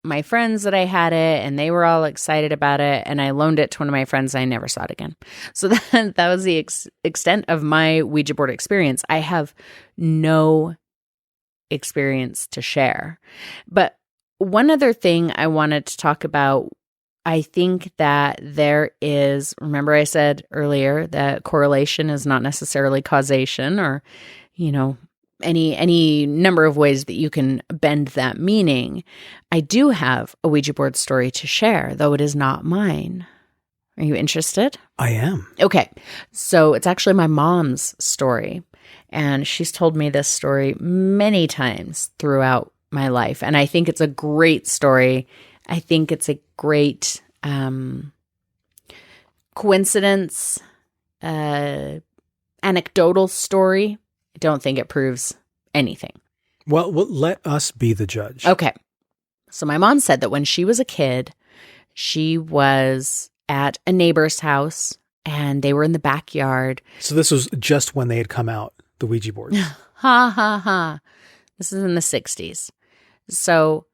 my friends that I had it, and they were all excited about it, and I loaned it to one of my friends, and I never saw it again. So that was the extent of my Ouija board experience. I have no experience to share. But one other thing I wanted to talk about, I think that there is, remember I said earlier that correlation is not necessarily causation, or, any number of ways that you can bend that meaning. I do have a Ouija board story to share, though it is not mine. Are you interested? I am. Okay. So it's actually my mom's story, and she's told me this story many times throughout my life, and I think it's a great story. I think it's a great coincidence, anecdotal story. I don't think it proves anything. Well, let us be the judge. Okay. So my mom said that when she was a kid, she was at a neighbor's house and they were in the backyard. So this was just when they had come out, the Ouija boards. Ha, ha, ha. This is in the 60s. So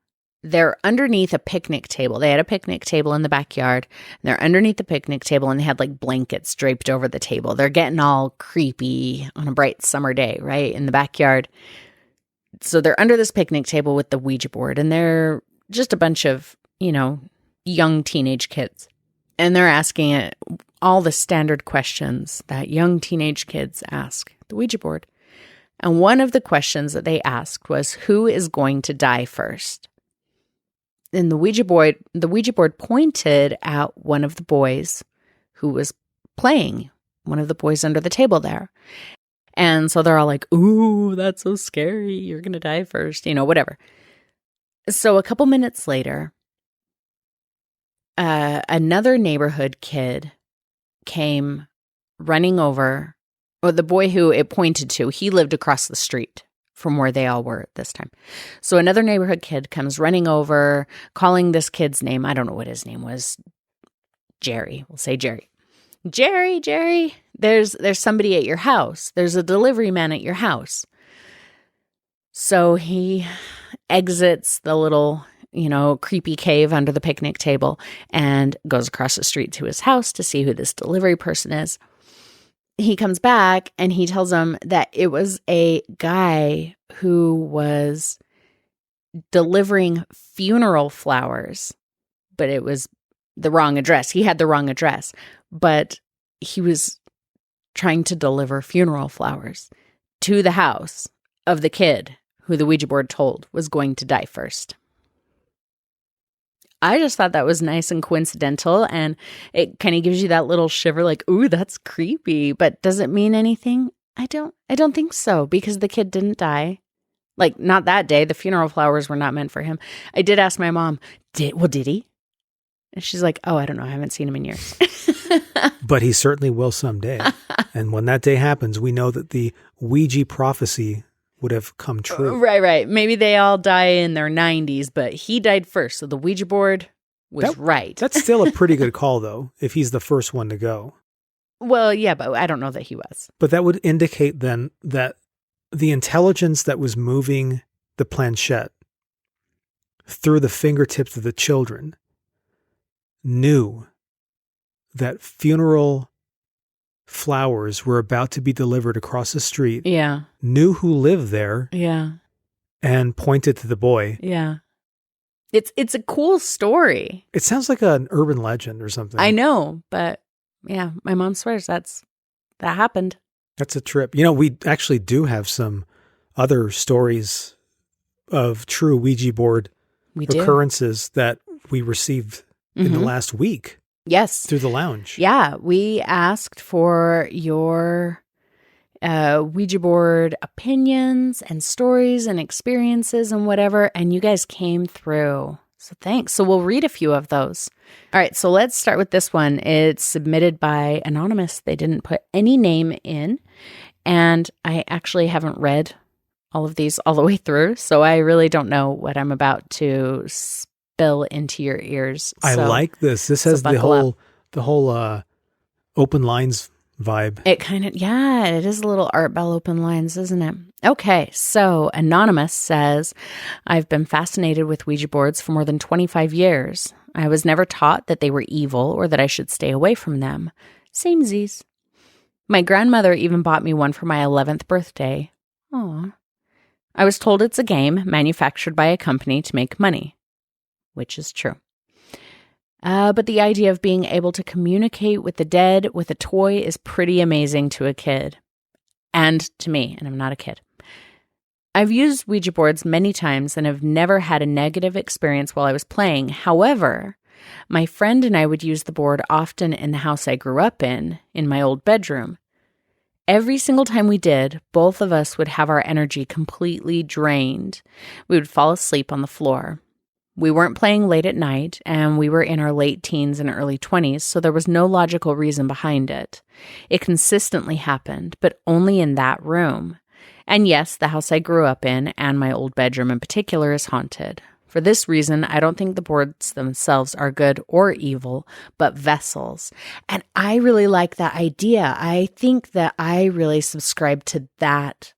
they're underneath a picnic table. They had a picnic table in the backyard. And they're underneath the picnic table, and they had like blankets draped over the table. They're getting all creepy on a bright summer day, right, in the backyard. So they're under this picnic table with the Ouija board, and they're just a bunch of, young teenage kids. And they're asking it all the standard questions that young teenage kids ask the Ouija board. And one of the questions that they asked was, who is going to die first? And the Ouija board pointed at one of the boys who was playing, one of the boys under the table there. And so they're all like, ooh, that's so scary. You're going to die first, whatever. So a couple minutes later, another neighborhood kid came running over, or the boy who it pointed to, he lived across the street from where they all were at this time. So another neighborhood kid comes running over, calling this kid's name. I don't know what his name was. Jerry. We'll say Jerry. Jerry, there's somebody at your house. There's a delivery man at your house. So he exits the little, creepy cave under the picnic table and goes across the street to his house to see who this delivery person is. he comes back and he tells him that it was a guy who was delivering funeral flowers, but it was the wrong address. He had the wrong address, but he was trying to deliver funeral flowers to the house of the kid who the Ouija board told was going to die first. I just thought that was nice and coincidental, and it kind of gives you that little shiver like, ooh, that's creepy. But does it mean anything? I don't think so, because the kid didn't die. Like, not that day. The funeral flowers were not meant for him. I did ask my mom, did he? And she's like, oh, I don't know. I haven't seen him in years. But he certainly will someday. And when that day happens, we know that the Ouija prophecy would have come true. Right. Maybe they all die in their 90s, but he died first. So the Ouija board was right. That's still a pretty good call, though, if he's the first one to go. Well, yeah, but I don't know that he was. But that would indicate then that the intelligence that was moving the planchette through the fingertips of the children knew that funeral flowers were about to be delivered across the street. Yeah. Knew who lived there. Yeah. And pointed to the boy. Yeah. It's a cool story. It sounds like an urban legend or something. I know, but yeah, my mom swears that happened. That's a trip. You know, we actually do have some other stories of true Ouija board occurrences that we received in the last week. Yes. Through the lounge. Yeah. We asked for your Ouija board opinions and stories and experiences and whatever, and you guys came through. So thanks. So we'll read a few of those. All right. So let's start with this one. It's submitted by Anonymous. They didn't put any name in, and I actually haven't read all of these all the way through, so I really don't know what I'm about to spill into your ears. I like this. This has the whole open lines vibe. It kind of, yeah, it is a little Art Bell open lines, isn't it? Okay, so Anonymous says, I've been fascinated with Ouija boards for more than 25 years. I was never taught that they were evil or that I should stay away from them. Samesies. My grandmother even bought me one for my 11th birthday. Aw. I was told it's a game manufactured by a company to make money, which is true. But the idea of being able to communicate with the dead with a toy is pretty amazing to a kid. And to me, and I'm not a kid. I've used Ouija boards many times and have never had a negative experience while I was playing. However, my friend and I would use the board often in the house I grew up in my old bedroom. Every single time we did, both of us would have our energy completely drained. We would fall asleep on the floor. We weren't playing late at night, and we were in our late teens and early 20s, so there was no logical reason behind it. It consistently happened, but only in that room. And yes, the house I grew up in, and my old bedroom in particular, is haunted. For this reason, I don't think the boards themselves are good or evil, but vessels. And I really like that idea. I think that I really subscribe to that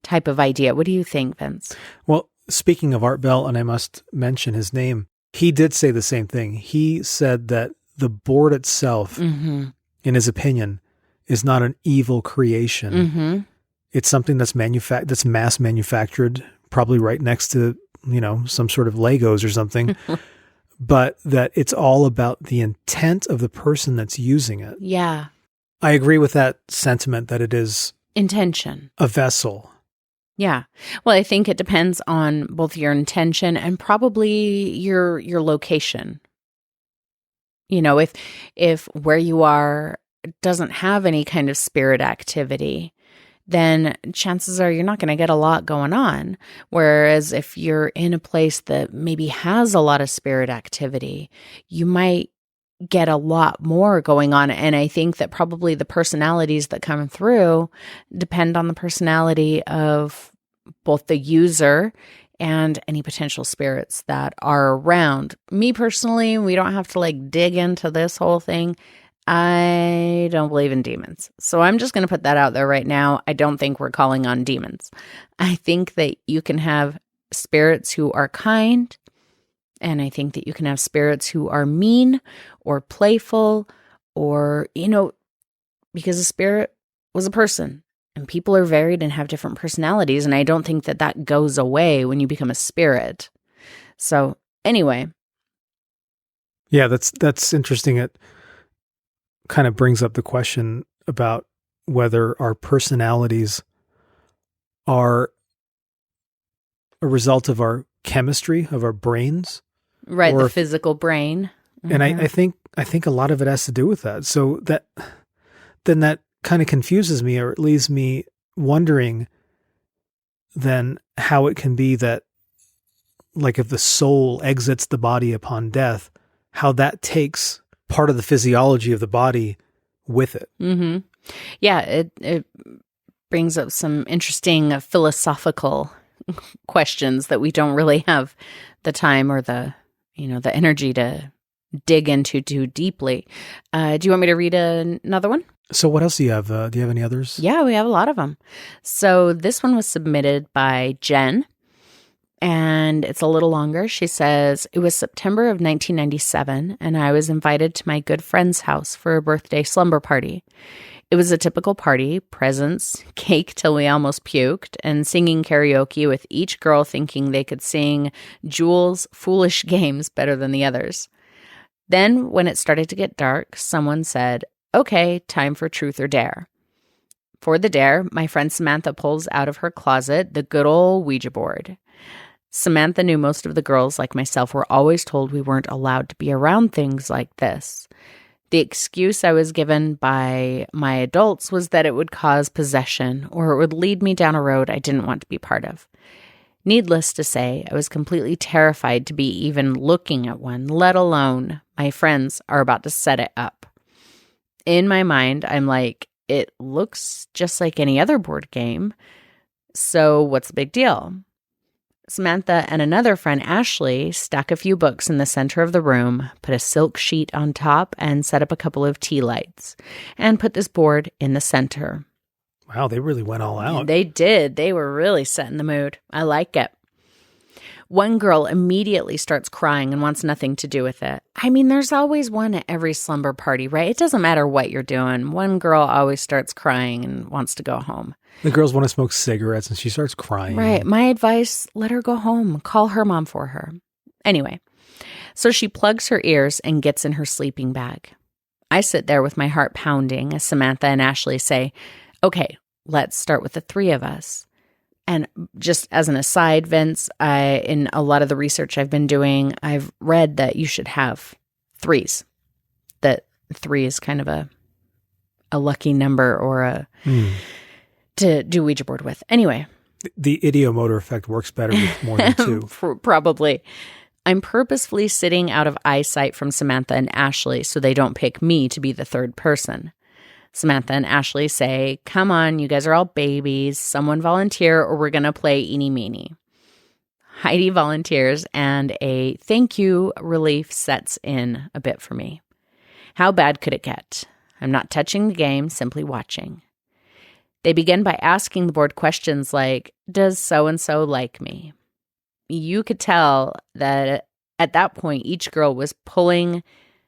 type of idea. What do you think, Vince? Well, speaking of Art Bell, and I must mention his name, he did say the same thing. He said that the board itself, in his opinion, is not an evil creation. It's something that's that's mass manufactured, probably right next to, some sort of Legos or something, but that it's all about the intent of the person that's using it. Yeah. I agree with that sentiment that it is intention, a vessel. Yeah. Well, I think it depends on both your intention and probably your location. If where you are doesn't have any kind of spirit activity, then chances are you're not going to get a lot going on. Whereas if you're in a place that maybe has a lot of spirit activity, you might get a lot more going on. And I think that probably the personalities that come through depend on the personality of both the user and any potential spirits that are around. Me personally, we don't have to dig into this whole thing. I don't believe in demons. So I'm just going to put that out there right now. I don't think we're calling on demons. I think that you can have spirits who are kind, and I think that you can have spirits who are mean or playful or, because a spirit was a person. And people are varied and have different personalities. And I don't think that that goes away when you become a spirit. So anyway. Yeah, that's interesting. It kind of brings up the question about whether our personalities are a result of our chemistry, of our brains. Right, the physical brain. Mm-hmm. And I think a lot of it has to do with that. So that kind of confuses me, or it leaves me wondering then how it can be that, like, if the soul exits the body upon death, how that takes part of the physiology of the body with it. Mm-hmm. Yeah, it brings up some interesting philosophical questions that we don't really have the time or the energy to dig into too deeply. Do you want me to read another one? So what else do you have? Do you have any others? Yeah, we have a lot of them. So this one was submitted by Jen, and it's a little longer. She says, it was September of 1997, and I was invited to my good friend's house for a birthday slumber party. It was a typical party, presents, cake till we almost puked, and singing karaoke with each girl thinking they could sing Jewel's Foolish Games better than the others. Then, when it started to get dark, someone said, okay, time for truth or dare. For the dare, my friend Samantha pulls out of her closet the good old Ouija board. Samantha knew most of the girls, like myself, were always told we weren't allowed to be around things like this. The excuse I was given by my adults was that it would cause possession, or it would lead me down a road I didn't want to be part of. Needless to say, I was completely terrified to be even looking at one, let alone my friends are about to set it up. In my mind, I'm like, it looks just like any other board game, so what's the big deal? Samantha and another friend, Ashley, stuck a few books in the center of the room, put a silk sheet on top, and set up a couple of tea lights, and put this board in the center. Wow, they really went all out. They did. They were really setting the mood. I like it. One girl immediately starts crying and wants nothing to do with it. I mean, there's always one at every slumber party, right? It doesn't matter what you're doing. One girl always starts crying and wants to go home. The girls want to smoke cigarettes and she starts crying. Right. My advice, let her go home. Call her mom for her. Anyway, so she plugs her ears and gets in her sleeping bag. I sit there with my heart pounding as Samantha and Ashley say, okay, let's start with the three of us. And just as an aside, Vince, in a lot of the research I've been doing, I've read that you should have threes. That 3 is kind of a lucky number or to do Ouija board with. Anyway. The ideomotor effect works better with more than 2. Probably. I'm purposefully sitting out of eyesight from Samantha and Ashley so they don't pick me to be the third person. Samantha and Ashley say, come on, you guys are all babies. Someone volunteer or we're going to play eeny meeny. Heidi volunteers and a thank you relief sets in a bit for me. How bad could it get? I'm not touching the game, simply watching. They begin by asking the board questions like, does so-and-so like me? You could tell that at that point, each girl was pulling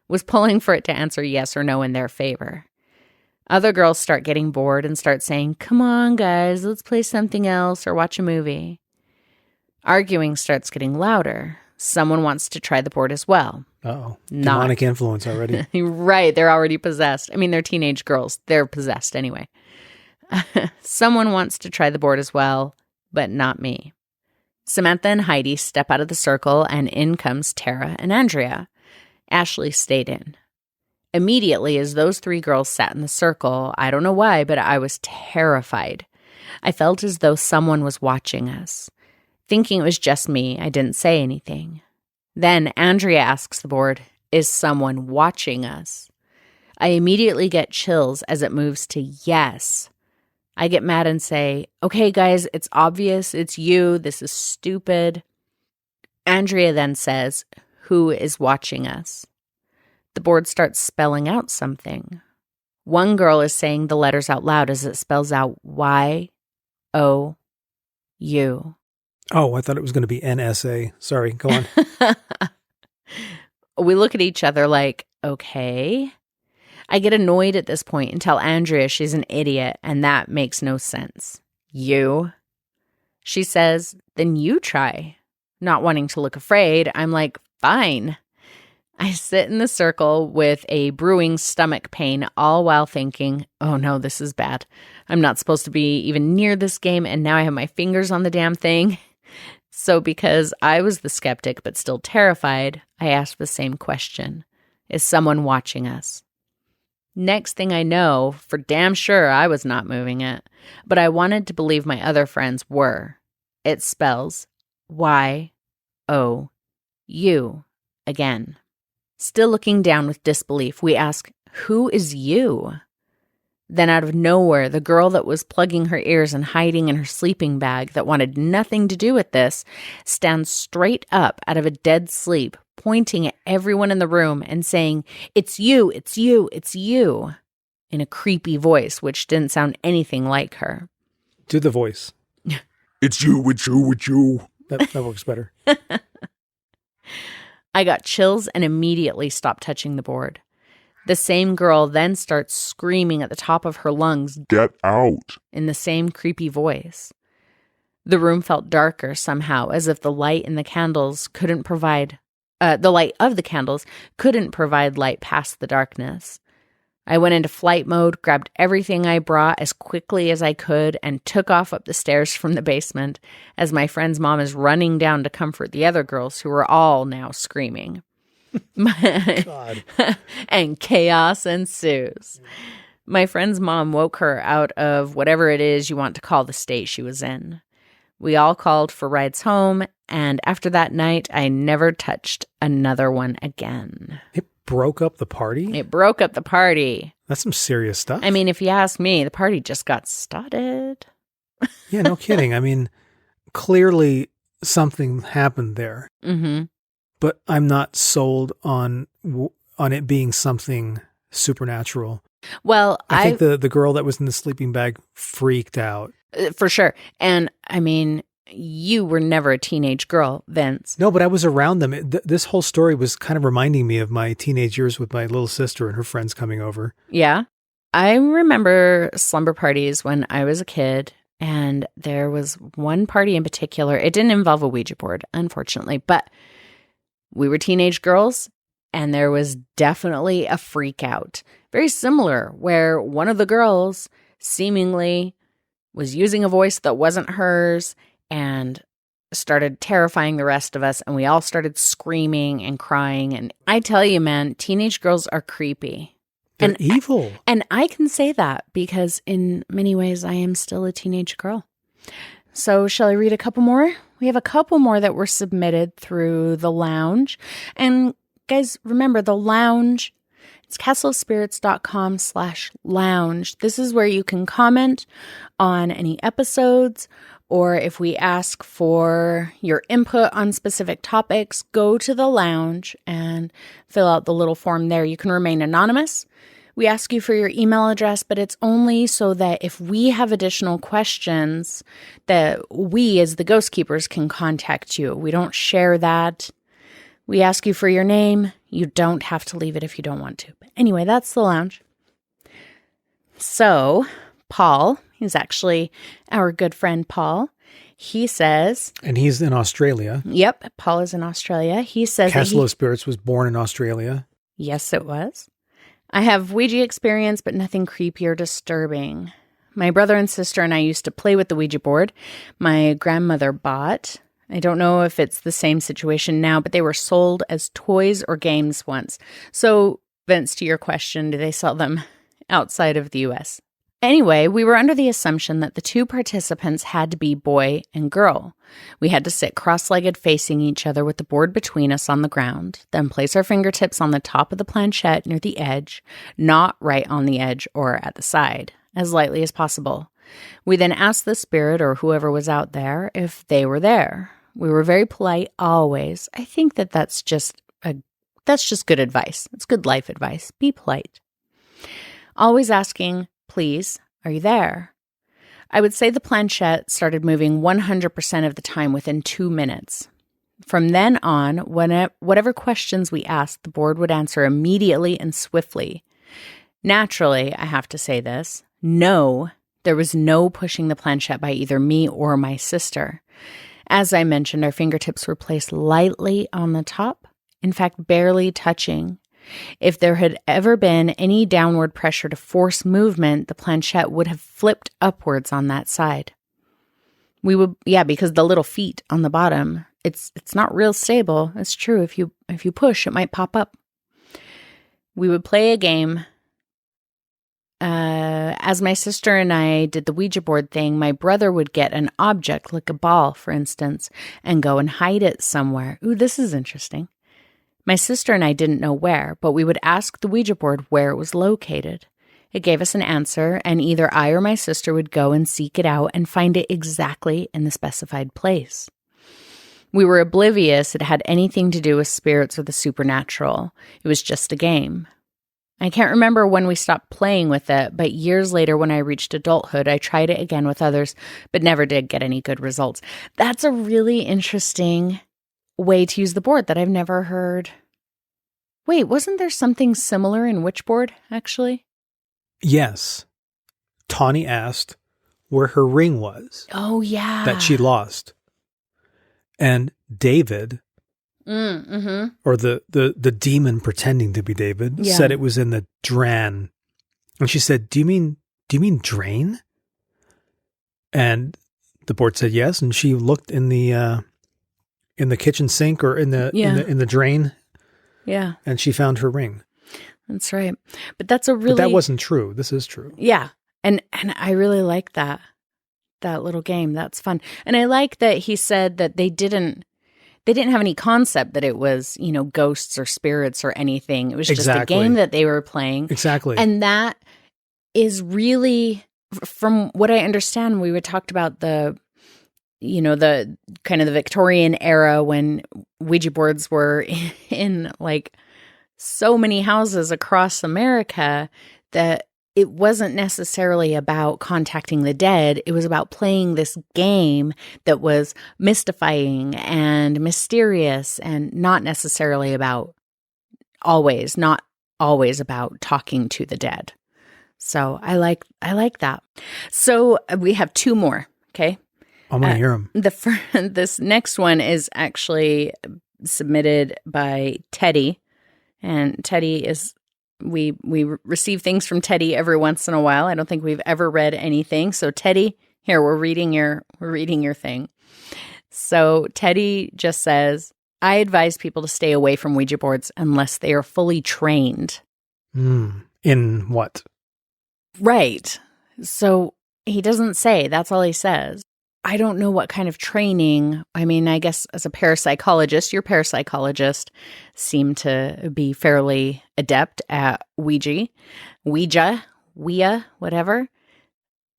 for it to answer yes or no in their favor. Other girls start getting bored and start saying, come on, guys, let's play something else or watch a movie. Arguing starts getting louder. Someone wants to try the board as well. Uh-oh. Demonic influence already. Right, they're already possessed. I mean, they're teenage girls. They're possessed anyway. Someone wants to try the board as well, but not me. Samantha and Heidi step out of the circle, and in comes Tara and Andrea. Ashley stayed in. Immediately, as those 3 girls sat in the circle, I don't know why, but I was terrified. I felt as though someone was watching us. Thinking it was just me, I didn't say anything. Then Andrea asks the board, is someone watching us? I immediately get chills as it moves to yes. I get mad and say, okay, guys, it's obvious. It's you. This is stupid. Andrea then says, who is watching us? The board starts spelling out something. One girl is saying the letters out loud as it spells out Y-O-U. Oh, I thought it was going to be NSA. Sorry, go on. We look at each other like, okay. I get annoyed at this point and tell Andrea she's an idiot and that makes no sense. You? She says, then you try. Not wanting to look afraid, I'm like, fine. I sit in the circle with a brewing stomach pain, all while thinking, oh no, this is bad. I'm not supposed to be even near this game, and now I have my fingers on the damn thing. So because I was the skeptic but still terrified, I asked the same question. Is someone watching us? Next thing I know, for damn sure I was not moving it, but I wanted to believe my other friends were. It spells Y-O-U again. Still looking down with disbelief, we ask, who is you? Then out of nowhere, the girl that was plugging her ears and hiding in her sleeping bag that wanted nothing to do with this stands straight up out of a dead sleep, pointing at everyone in the room and saying, it's you, it's you, it's you, in a creepy voice which didn't sound anything like her. Do the voice. It's you, it's you, it's you. That works better. I got chills and immediately stopped touching the board. The same girl then starts screaming at the top of her lungs, Get out. in the same creepy voice. The room felt darker somehow, as if the light in the candles couldn't provide, the light of the candles couldn't provide light past the darkness. I went into flight mode, grabbed everything I brought as quickly as I could, and took off up the stairs from the basement as my friend's mom is running down to comfort the other girls who were all now screaming. God. And chaos ensues. My friend's mom woke her out of whatever it is you want to call the state she was in. We all called for rides home, and after that night, I never touched another one again. It broke up the party? It broke up the party. That's some serious stuff. I mean, if you ask me, the party just got started. Yeah, no kidding. I mean, clearly something happened there. Mm-hmm. But I'm not sold on it being something supernatural. Well, I think the girl that was in the sleeping bag freaked out. For sure. And I mean, you were never a teenage girl, Vince. No, but I was around them. This whole story was kind of reminding me of my teenage years with my little sister and her friends coming over. Yeah. I remember slumber parties when I was a kid, and there was one party in particular. It didn't involve a Ouija board, unfortunately, but we were teenage girls, and there was definitely a freak out. Very similar, where one of the girls seemingly was using a voice that wasn't hers and started terrifying the rest of us, and we all started screaming and crying. And I tell you, man, teenage girls are creepy. They're evil. And I can say that because in many ways I am still a teenage girl. So shall I read a couple more? We have a couple more that were submitted through the lounge. And guys, remember the lounge, it's castleofspirits.com/lounge. This is where you can comment on any episodes, or if we ask for your input on specific topics, go to the lounge and fill out the little form there. You can remain anonymous. We ask you for your email address, but it's only so that if we have additional questions that we as the ghost keepers can contact you. We don't share that. We ask you for your name. You don't have to leave it if you don't want to. But anyway, that's the lounge. So, Paul, he's actually our good friend Paul. He says... And he's in Australia. Yep, Paul is in Australia. He says Castle of Spirits was born in Australia. Yes, it was. I have Ouija experience, but nothing creepy or disturbing. My brother and sister and I used to play with the Ouija board my grandmother bought. I don't know if it's the same situation now, but they were sold as toys or games once. So, Vince, to your question, do they sell them outside of the U.S.? Anyway, we were under the assumption that the two participants had to be boy and girl. We had to sit cross-legged facing each other with the board between us on the ground, then place our fingertips on the top of the planchette near the edge, not right on the edge or at the side, as lightly as possible. We then asked the spirit or whoever was out there if they were there. We were very polite always. I think that's just good advice. It's good life advice. Be polite. Always asking, please, are you there? I would say the planchette started moving 100% of the time within 2 minutes. From then on, whatever questions we asked, the board would answer immediately and swiftly. Naturally, I have to say this. No, there was no pushing the planchette by either me or my sister. As I mentioned, our fingertips were placed lightly on the top, in fact, barely touching. If there had ever been any downward pressure to force movement, the planchette would have flipped upwards on that side. Because the little feet on the bottom, it's not real stable. It's true. If you push, it might pop up. We would play a game. As my sister and I did the Ouija board thing, my brother would get an object, like a ball, for instance, and go and hide it somewhere. Ooh, this is interesting. My sister and I didn't know where, but we would ask the Ouija board where it was located. It gave us an answer, and either I or my sister would go and seek it out and find it exactly in the specified place. We were oblivious it had anything to do with spirits or the supernatural. It was just a game. I can't remember when we stopped playing with it, but years later when I reached adulthood, I tried it again with others, but never did get any good results. That's a really interesting way to use the board that I've never heard. Wait, wasn't there something similar in Witchboard, actually? Yes. Tawny asked where her ring was. Oh, yeah. That she lost. And David, or the demon pretending to be David, said it was in the Dran. And she said, do you mean drain? And the board said yes. And she looked in the kitchen sink or in the drain. Yeah. And she found her ring. That's right. But that wasn't true. This is true. Yeah. And I really like that little game. That's fun. And I like that he said that they didn't have any concept that it was, ghosts or spirits or anything. It was just a game that they were playing. Exactly. And that is really, from what I understand, we had talked about the kind of the Victorian era when Ouija boards were in like so many houses across America, that it wasn't necessarily about contacting the dead. It was about playing this game that was mystifying and mysterious and not always about talking to the dead. So I like that. So we have two more. Okay. I'm going to hear them. This next one is actually submitted by Teddy. And Teddy is, we receive things from Teddy every once in a while. I don't think we've ever read anything. So Teddy, here, we're reading your thing. So Teddy just says, I advise people to stay away from Ouija boards unless they are fully trained. In what? Right. So he doesn't say, that's all he says. I don't know what kind of training. I mean, I guess as a parapsychologist, your parapsychologist seem to be fairly adept at Ouija, whatever.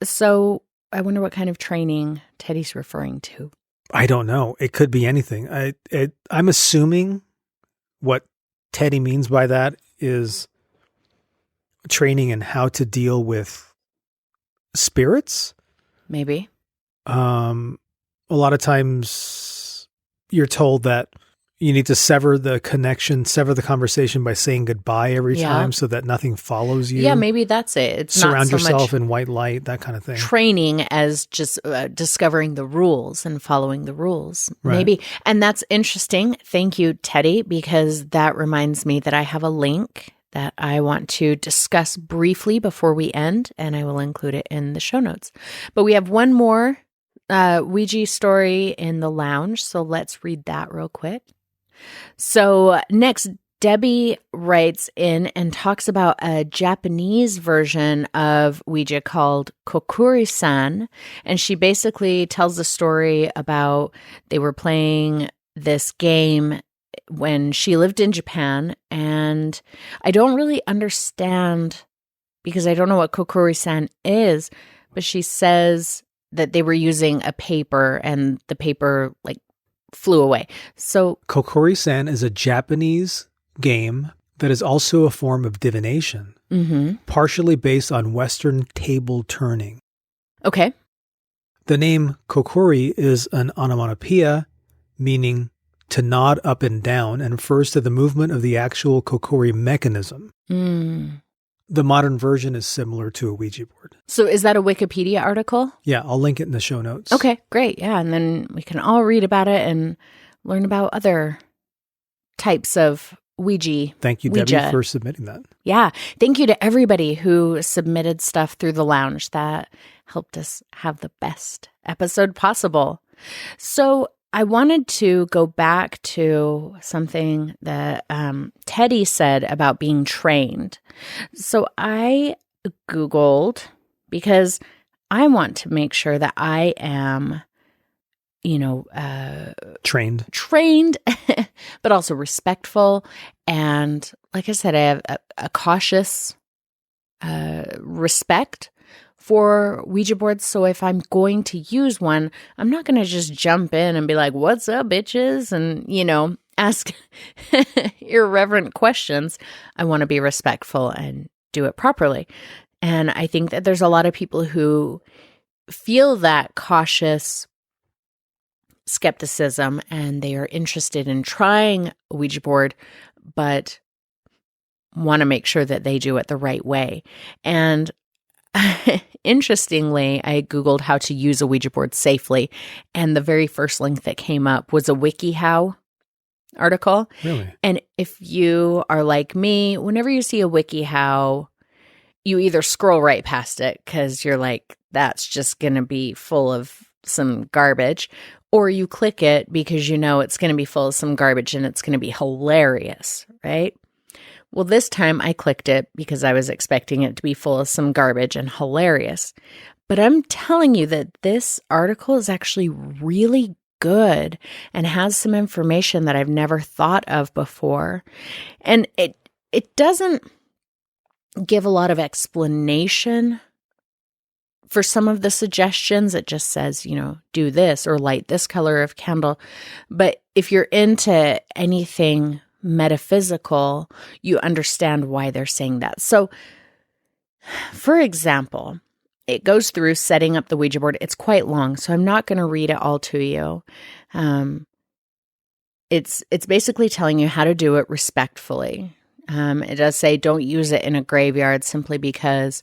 So I wonder what kind of training Teddy's referring to. I don't know. It could be anything. I'm assuming what Teddy means by that is training in how to deal with spirits. Maybe. A lot of times you're told that you need to sever the conversation by saying goodbye every time so that nothing follows you. Yeah, maybe that's it. It's surround not so yourself much in white light, that kind of thing. Training as just discovering the rules and following the rules. Right. Maybe. And that's interesting. Thank you, Teddy, because that reminds me that I have a link that I want to discuss briefly before we end, and I will include it in the show notes. But we have one more Ouija story in the lounge, so let's read that real quick. So next, Debbie writes in and talks about a Japanese version of Ouija called Kokuri-san, and she basically tells the story about they were playing this game when she lived in Japan, and I don't really understand because I don't know what Kokuri-san is, but she says that they were using a paper and the paper like flew away. So Kokuri-san is a Japanese game that is also a form of divination, partially based on Western table turning. Okay. The name Kokuri is an onomatopoeia meaning to nod up and down and refers to the movement of the actual Kokuri mechanism. the modern version is similar to a Ouija board. So is that a Wikipedia article? Yeah, I'll link it in the show notes. Okay, great. Yeah, and then we can all read about it and learn about other types of Ouija. Thank you, Debbie, for submitting that. Yeah. Thank you to everybody who submitted stuff through the lounge. That helped us have the best episode possible. So I wanted to go back to something that Teddy said about being trained. So I Googled, because I want to make sure that I am, trained, but also respectful. And like I said, I have a cautious respect for Ouija boards. So if I'm going to use one, I'm not going to just jump in and be like, "What's up, bitches?" And, ask irreverent questions. I want to be respectful and do it properly. And I think that there's a lot of people who feel that cautious skepticism and they are interested in trying a Ouija board, but want to make sure that they do it the right way. And interestingly, I Googled how to use a Ouija board safely, and the very first link that came up was a WikiHow article. Really? And if you are like me, whenever you see a WikiHow, you either scroll right past it because you're like, that's just going to be full of some garbage, or you click it because you know it's going to be full of some garbage and it's going to be hilarious, right? Well, this time I clicked it because I was expecting it to be full of some garbage and hilarious. But I'm telling you that this article is actually really good and has some information that I've never thought of before. And it doesn't give a lot of explanation for some of the suggestions. It just says, do this or light this color of candle. But if you're into anything metaphysical, you understand why they're saying that. So, for example, it goes through setting up the Ouija board. It's quite long, so I'm not going to read it all to you. It's basically telling you how to do it respectfully. It does say don't use it in a graveyard simply because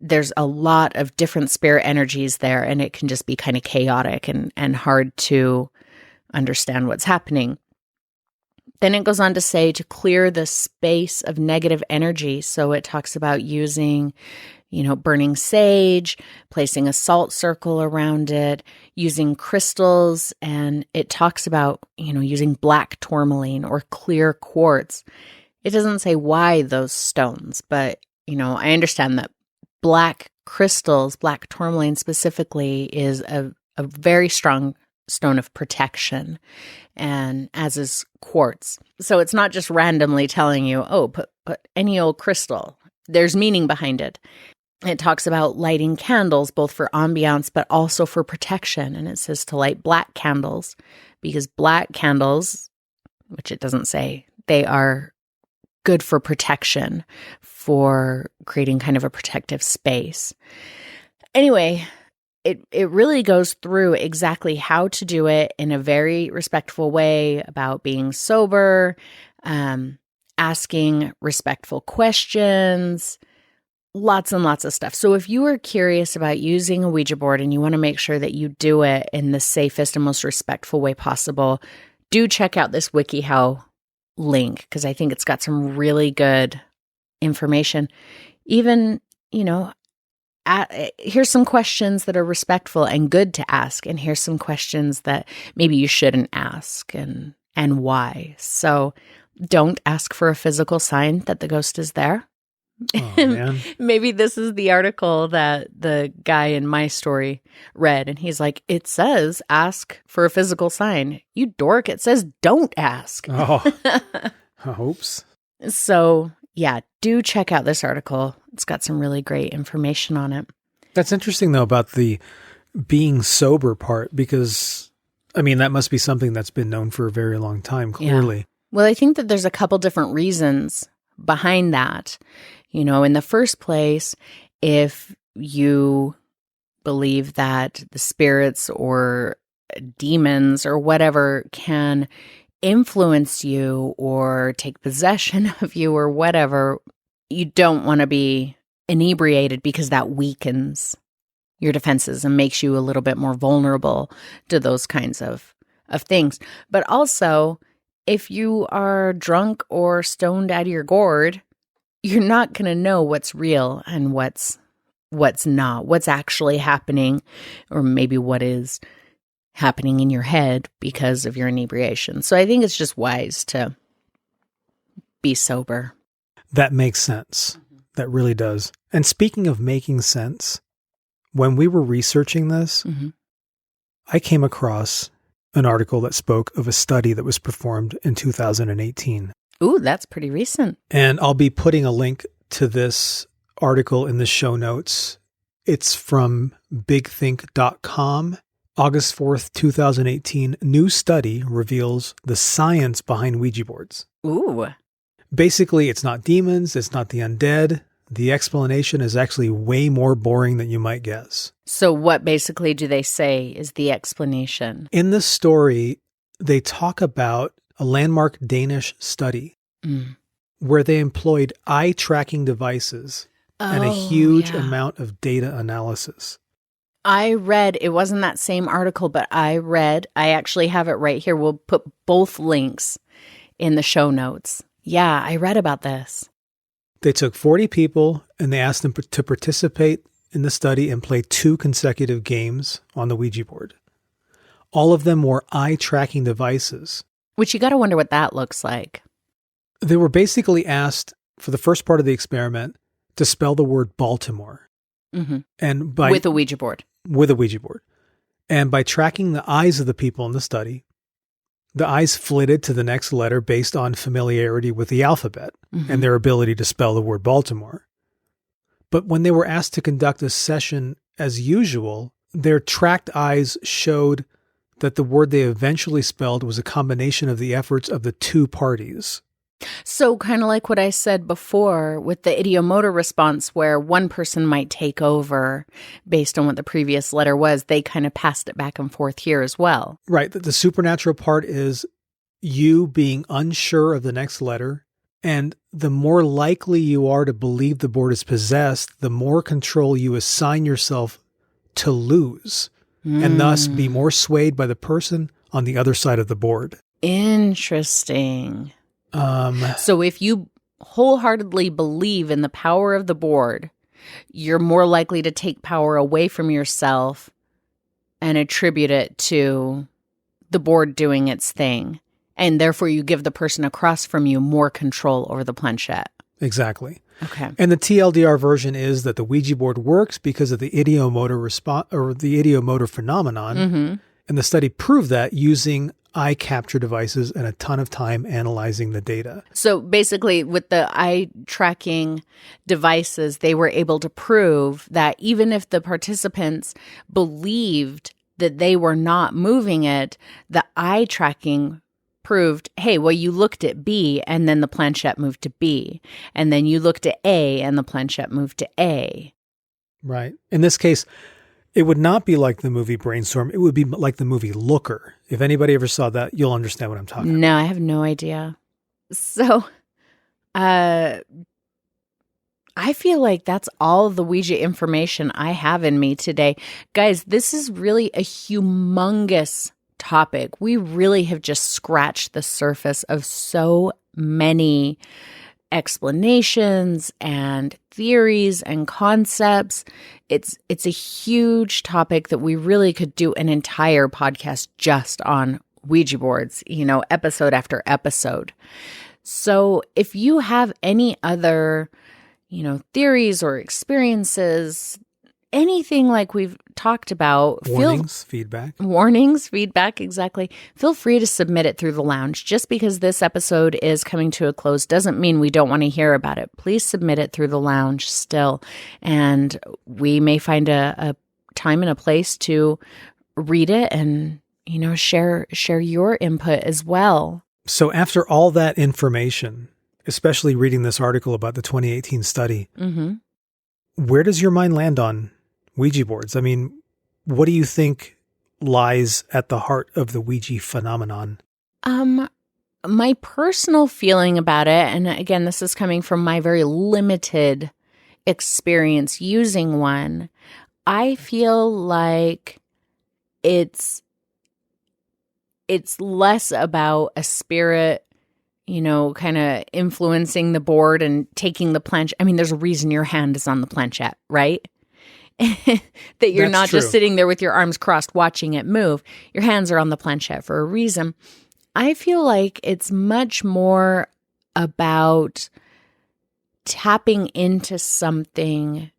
there's a lot of different spirit energies there, and it can just be kind of chaotic and hard to understand what's happening. Then it goes on to say to clear the space of negative energy. So it talks about using, burning sage, placing a salt circle around it, using crystals. And it talks about, using black tourmaline or clear quartz. It doesn't say why those stones, but, I understand that black crystals, black tourmaline specifically, is a very strong stone of protection, and as is quartz. So it's not just randomly telling you, oh, put any old crystal. There's meaning behind it. It talks about lighting candles, both for ambiance, but also for protection. And it says to light black candles, because black candles, which it doesn't say, they are good for protection, for creating kind of a protective space. Anyway, it really goes through exactly how to do it in a very respectful way, about being sober, asking respectful questions, lots and lots of stuff. So if you are curious about using a Ouija board and you want to make sure that you do it in the safest and most respectful way possible, do check out this WikiHow link, because I think it's got some really good information. Even, here's some questions that are respectful and good to ask, and here's some questions that maybe you shouldn't ask, and why. So don't ask for a physical sign that the ghost is there. Oh, man. Maybe this is the article that the guy in my story read, and he's like, it says ask for a physical sign. You dork, it says don't ask. Oh, oops. So yeah, do check out this article. It's got some really great information on it. That's interesting, though, about the being sober part, because, that must be something that's been known for a very long time, clearly. Yeah. Well, I think that there's a couple different reasons behind that. In the first place, if you believe that the spirits or demons or whatever can influence you or take possession of you or whatever, you don't want to be inebriated because that weakens your defenses and makes you a little bit more vulnerable to those kinds of things. But also, if you are drunk or stoned out of your gourd, you're not going to know what's real and what's not, what's actually happening, or maybe what is happening in your head because of your inebriation. So I think it's just wise to be sober. That makes sense. That really does. And speaking of making sense, when we were researching this, I came across an article that spoke of a study that was performed in 2018. Ooh, that's pretty recent. And I'll be putting a link to this article in the show notes. It's from bigthink.com. August 4th, 2018, new study reveals the science behind Ouija boards. Ooh. Basically, it's not demons, it's not the undead. The explanation is actually way more boring than you might guess. So what basically do they say is the explanation? In the story, they talk about a landmark Danish study where they employed eye tracking devices and a huge amount of data analysis. I read, it wasn't that same article, but I actually have it right here. We'll put both links in the show notes. Yeah, I read about this. They took 40 people and they asked them to participate in the study and play 2 consecutive games on the Ouija board. All of them were eye tracking devices. Which you got to wonder what that looks like. They were basically asked for the first part of the experiment to spell the word Baltimore. And with a Ouija board. With a Ouija board. And by tracking the eyes of the people in the study, the eyes flitted to the next letter based on familiarity with the alphabet and their ability to spell the word Baltimore. But when they were asked to conduct a session as usual, their tracked eyes showed that the word they eventually spelled was a combination of the efforts of the 2 parties. So kind of like what I said before with the ideomotor response, where one person might take over based on what the previous letter was, they kind of passed it back and forth here as well. Right. The supernatural part is you being unsure of the next letter. And the more likely you are to believe the board is possessed, the more control you assign yourself to lose and thus be more swayed by the person on the other side of the board. Interesting. So if you wholeheartedly believe in the power of the board, you're more likely to take power away from yourself and attribute it to the board doing its thing. And therefore you give the person across from you more control over the planchette. Exactly. Okay. And the TLDR version is that the Ouija board works because of the ideomotor response or the ideomotor phenomenon. And the study proved that using eye capture devices and a ton of time analyzing the data. So basically with the eye tracking devices, they were able to prove that even if the participants believed that they were not moving it, the eye tracking proved, hey, well, you looked at B and then the planchette moved to B. And then you looked at A and the planchette moved to A. Right. In this case, it would not be like the movie Brainstorm. It would be like the movie Looker. If anybody ever saw that, you'll understand what I'm talking about. No, I have no idea. So, I feel like that's all the Ouija information I have in me today. Guys, this is really a humongous topic. We really have just scratched the surface of so many explanations and theories and concepts. It's a huge topic that we really could do an entire podcast just on Ouija boards, episode after episode. So if you have any other, theories or experiences, anything like we've talked about, warnings, feedback, exactly. Feel free to submit it through the lounge. Just because this episode is coming to a close doesn't mean we don't want to hear about it. Please submit it through the lounge still. And we may find a time and a place to read it and, share your input as well. So after all that information, especially reading this article about the 2018 study, where does your mind land on Ouija boards? I mean, what do you think lies at the heart of the Ouija phenomenon? my personal feeling about it, and again, this is coming from my very limited experience using one, I feel like it's less about a spirit, kind of influencing the board and taking the planchette. I mean, there's a reason your hand is on the planchette, right? That you're That's not true. just sitting there with your arms crossed watching it move. Your hands are on the planchette for a reason. I feel like it's much more about tapping into something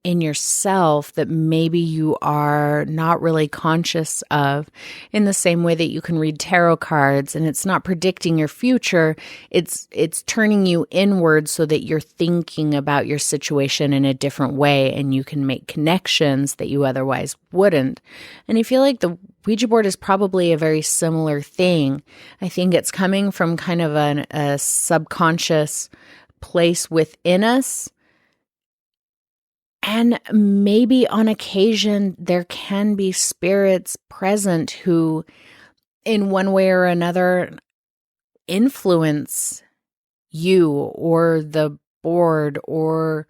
in yourself that maybe you are not really conscious of, in the same way that you can read tarot cards and it's not predicting your future. It's turning you inward so that you're thinking about your situation in a different way and you can make connections that you otherwise wouldn't. And I feel like the Ouija board is probably a very similar thing. I think it's coming from kind of a subconscious place within us. And maybe on occasion, there can be spirits present who, in one way or another, influence you or the board or,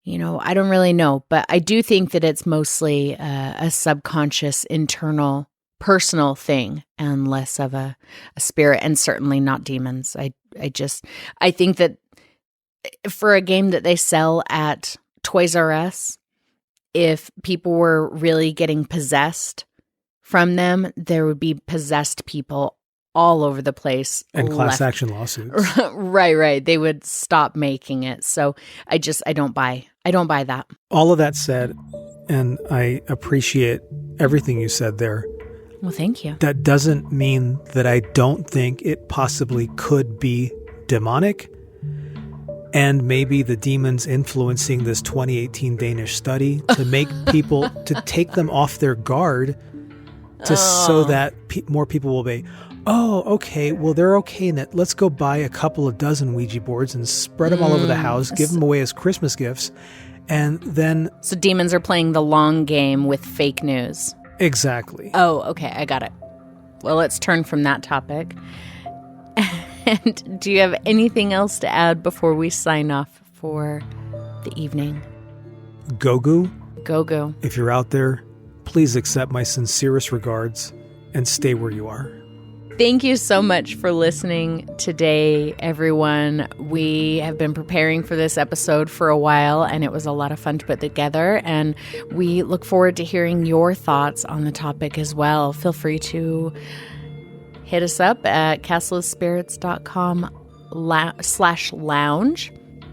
I don't really know. But I do think that it's mostly a subconscious, internal, personal thing and less of a spirit, and certainly not demons. I think that for a game that they sell at Toys R Us, if people were really getting possessed from them, there would be possessed people all over the place. And class action lawsuits. Right. They would stop making it. So I don't buy that. All of that said, and I appreciate everything you said there. Well, thank you. That doesn't mean that I don't think it possibly could be demonic. And maybe the demons influencing this 2018 Danish study to make people, to take them off their guard, so that more people will be, oh, okay, well, they're okay in that. Let's go buy a couple of dozen Ouija boards and spread them all over the house, give them away as Christmas gifts. And then... So demons are playing the long game with fake news. Exactly. Oh, okay, I got it. Well, let's turn from that topic. And do you have anything else to add before we sign off for the evening? Gogu. Gogu. If you're out there, please accept my sincerest regards and stay where you are. Thank you so much for listening today, everyone. We have been preparing for this episode for a while, and it was a lot of fun to put together. And we look forward to hearing your thoughts on the topic as well. Feel free to hit us up at castleofspirits.com/lounge.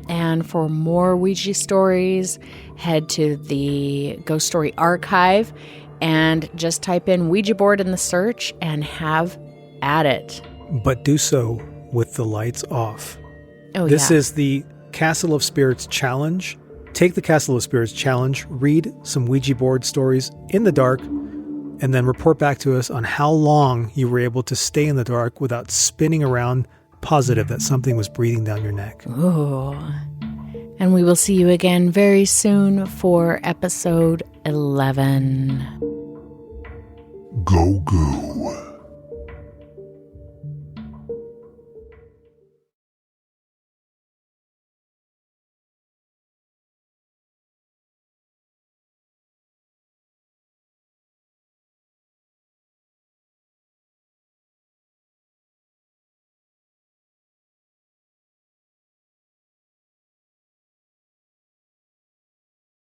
And for more Ouija stories, head to the Ghost Story Archive and just type in Ouija board in the search and have at it. But do so with the lights off. This is the Castle of Spirits Challenge. Take the Castle of Spirits Challenge, read some Ouija board stories in the dark, and then report back to us on how long you were able to stay in the dark without spinning around, positive that something was breathing down your neck. Ooh. And we will see you again very soon for episode 11. Go.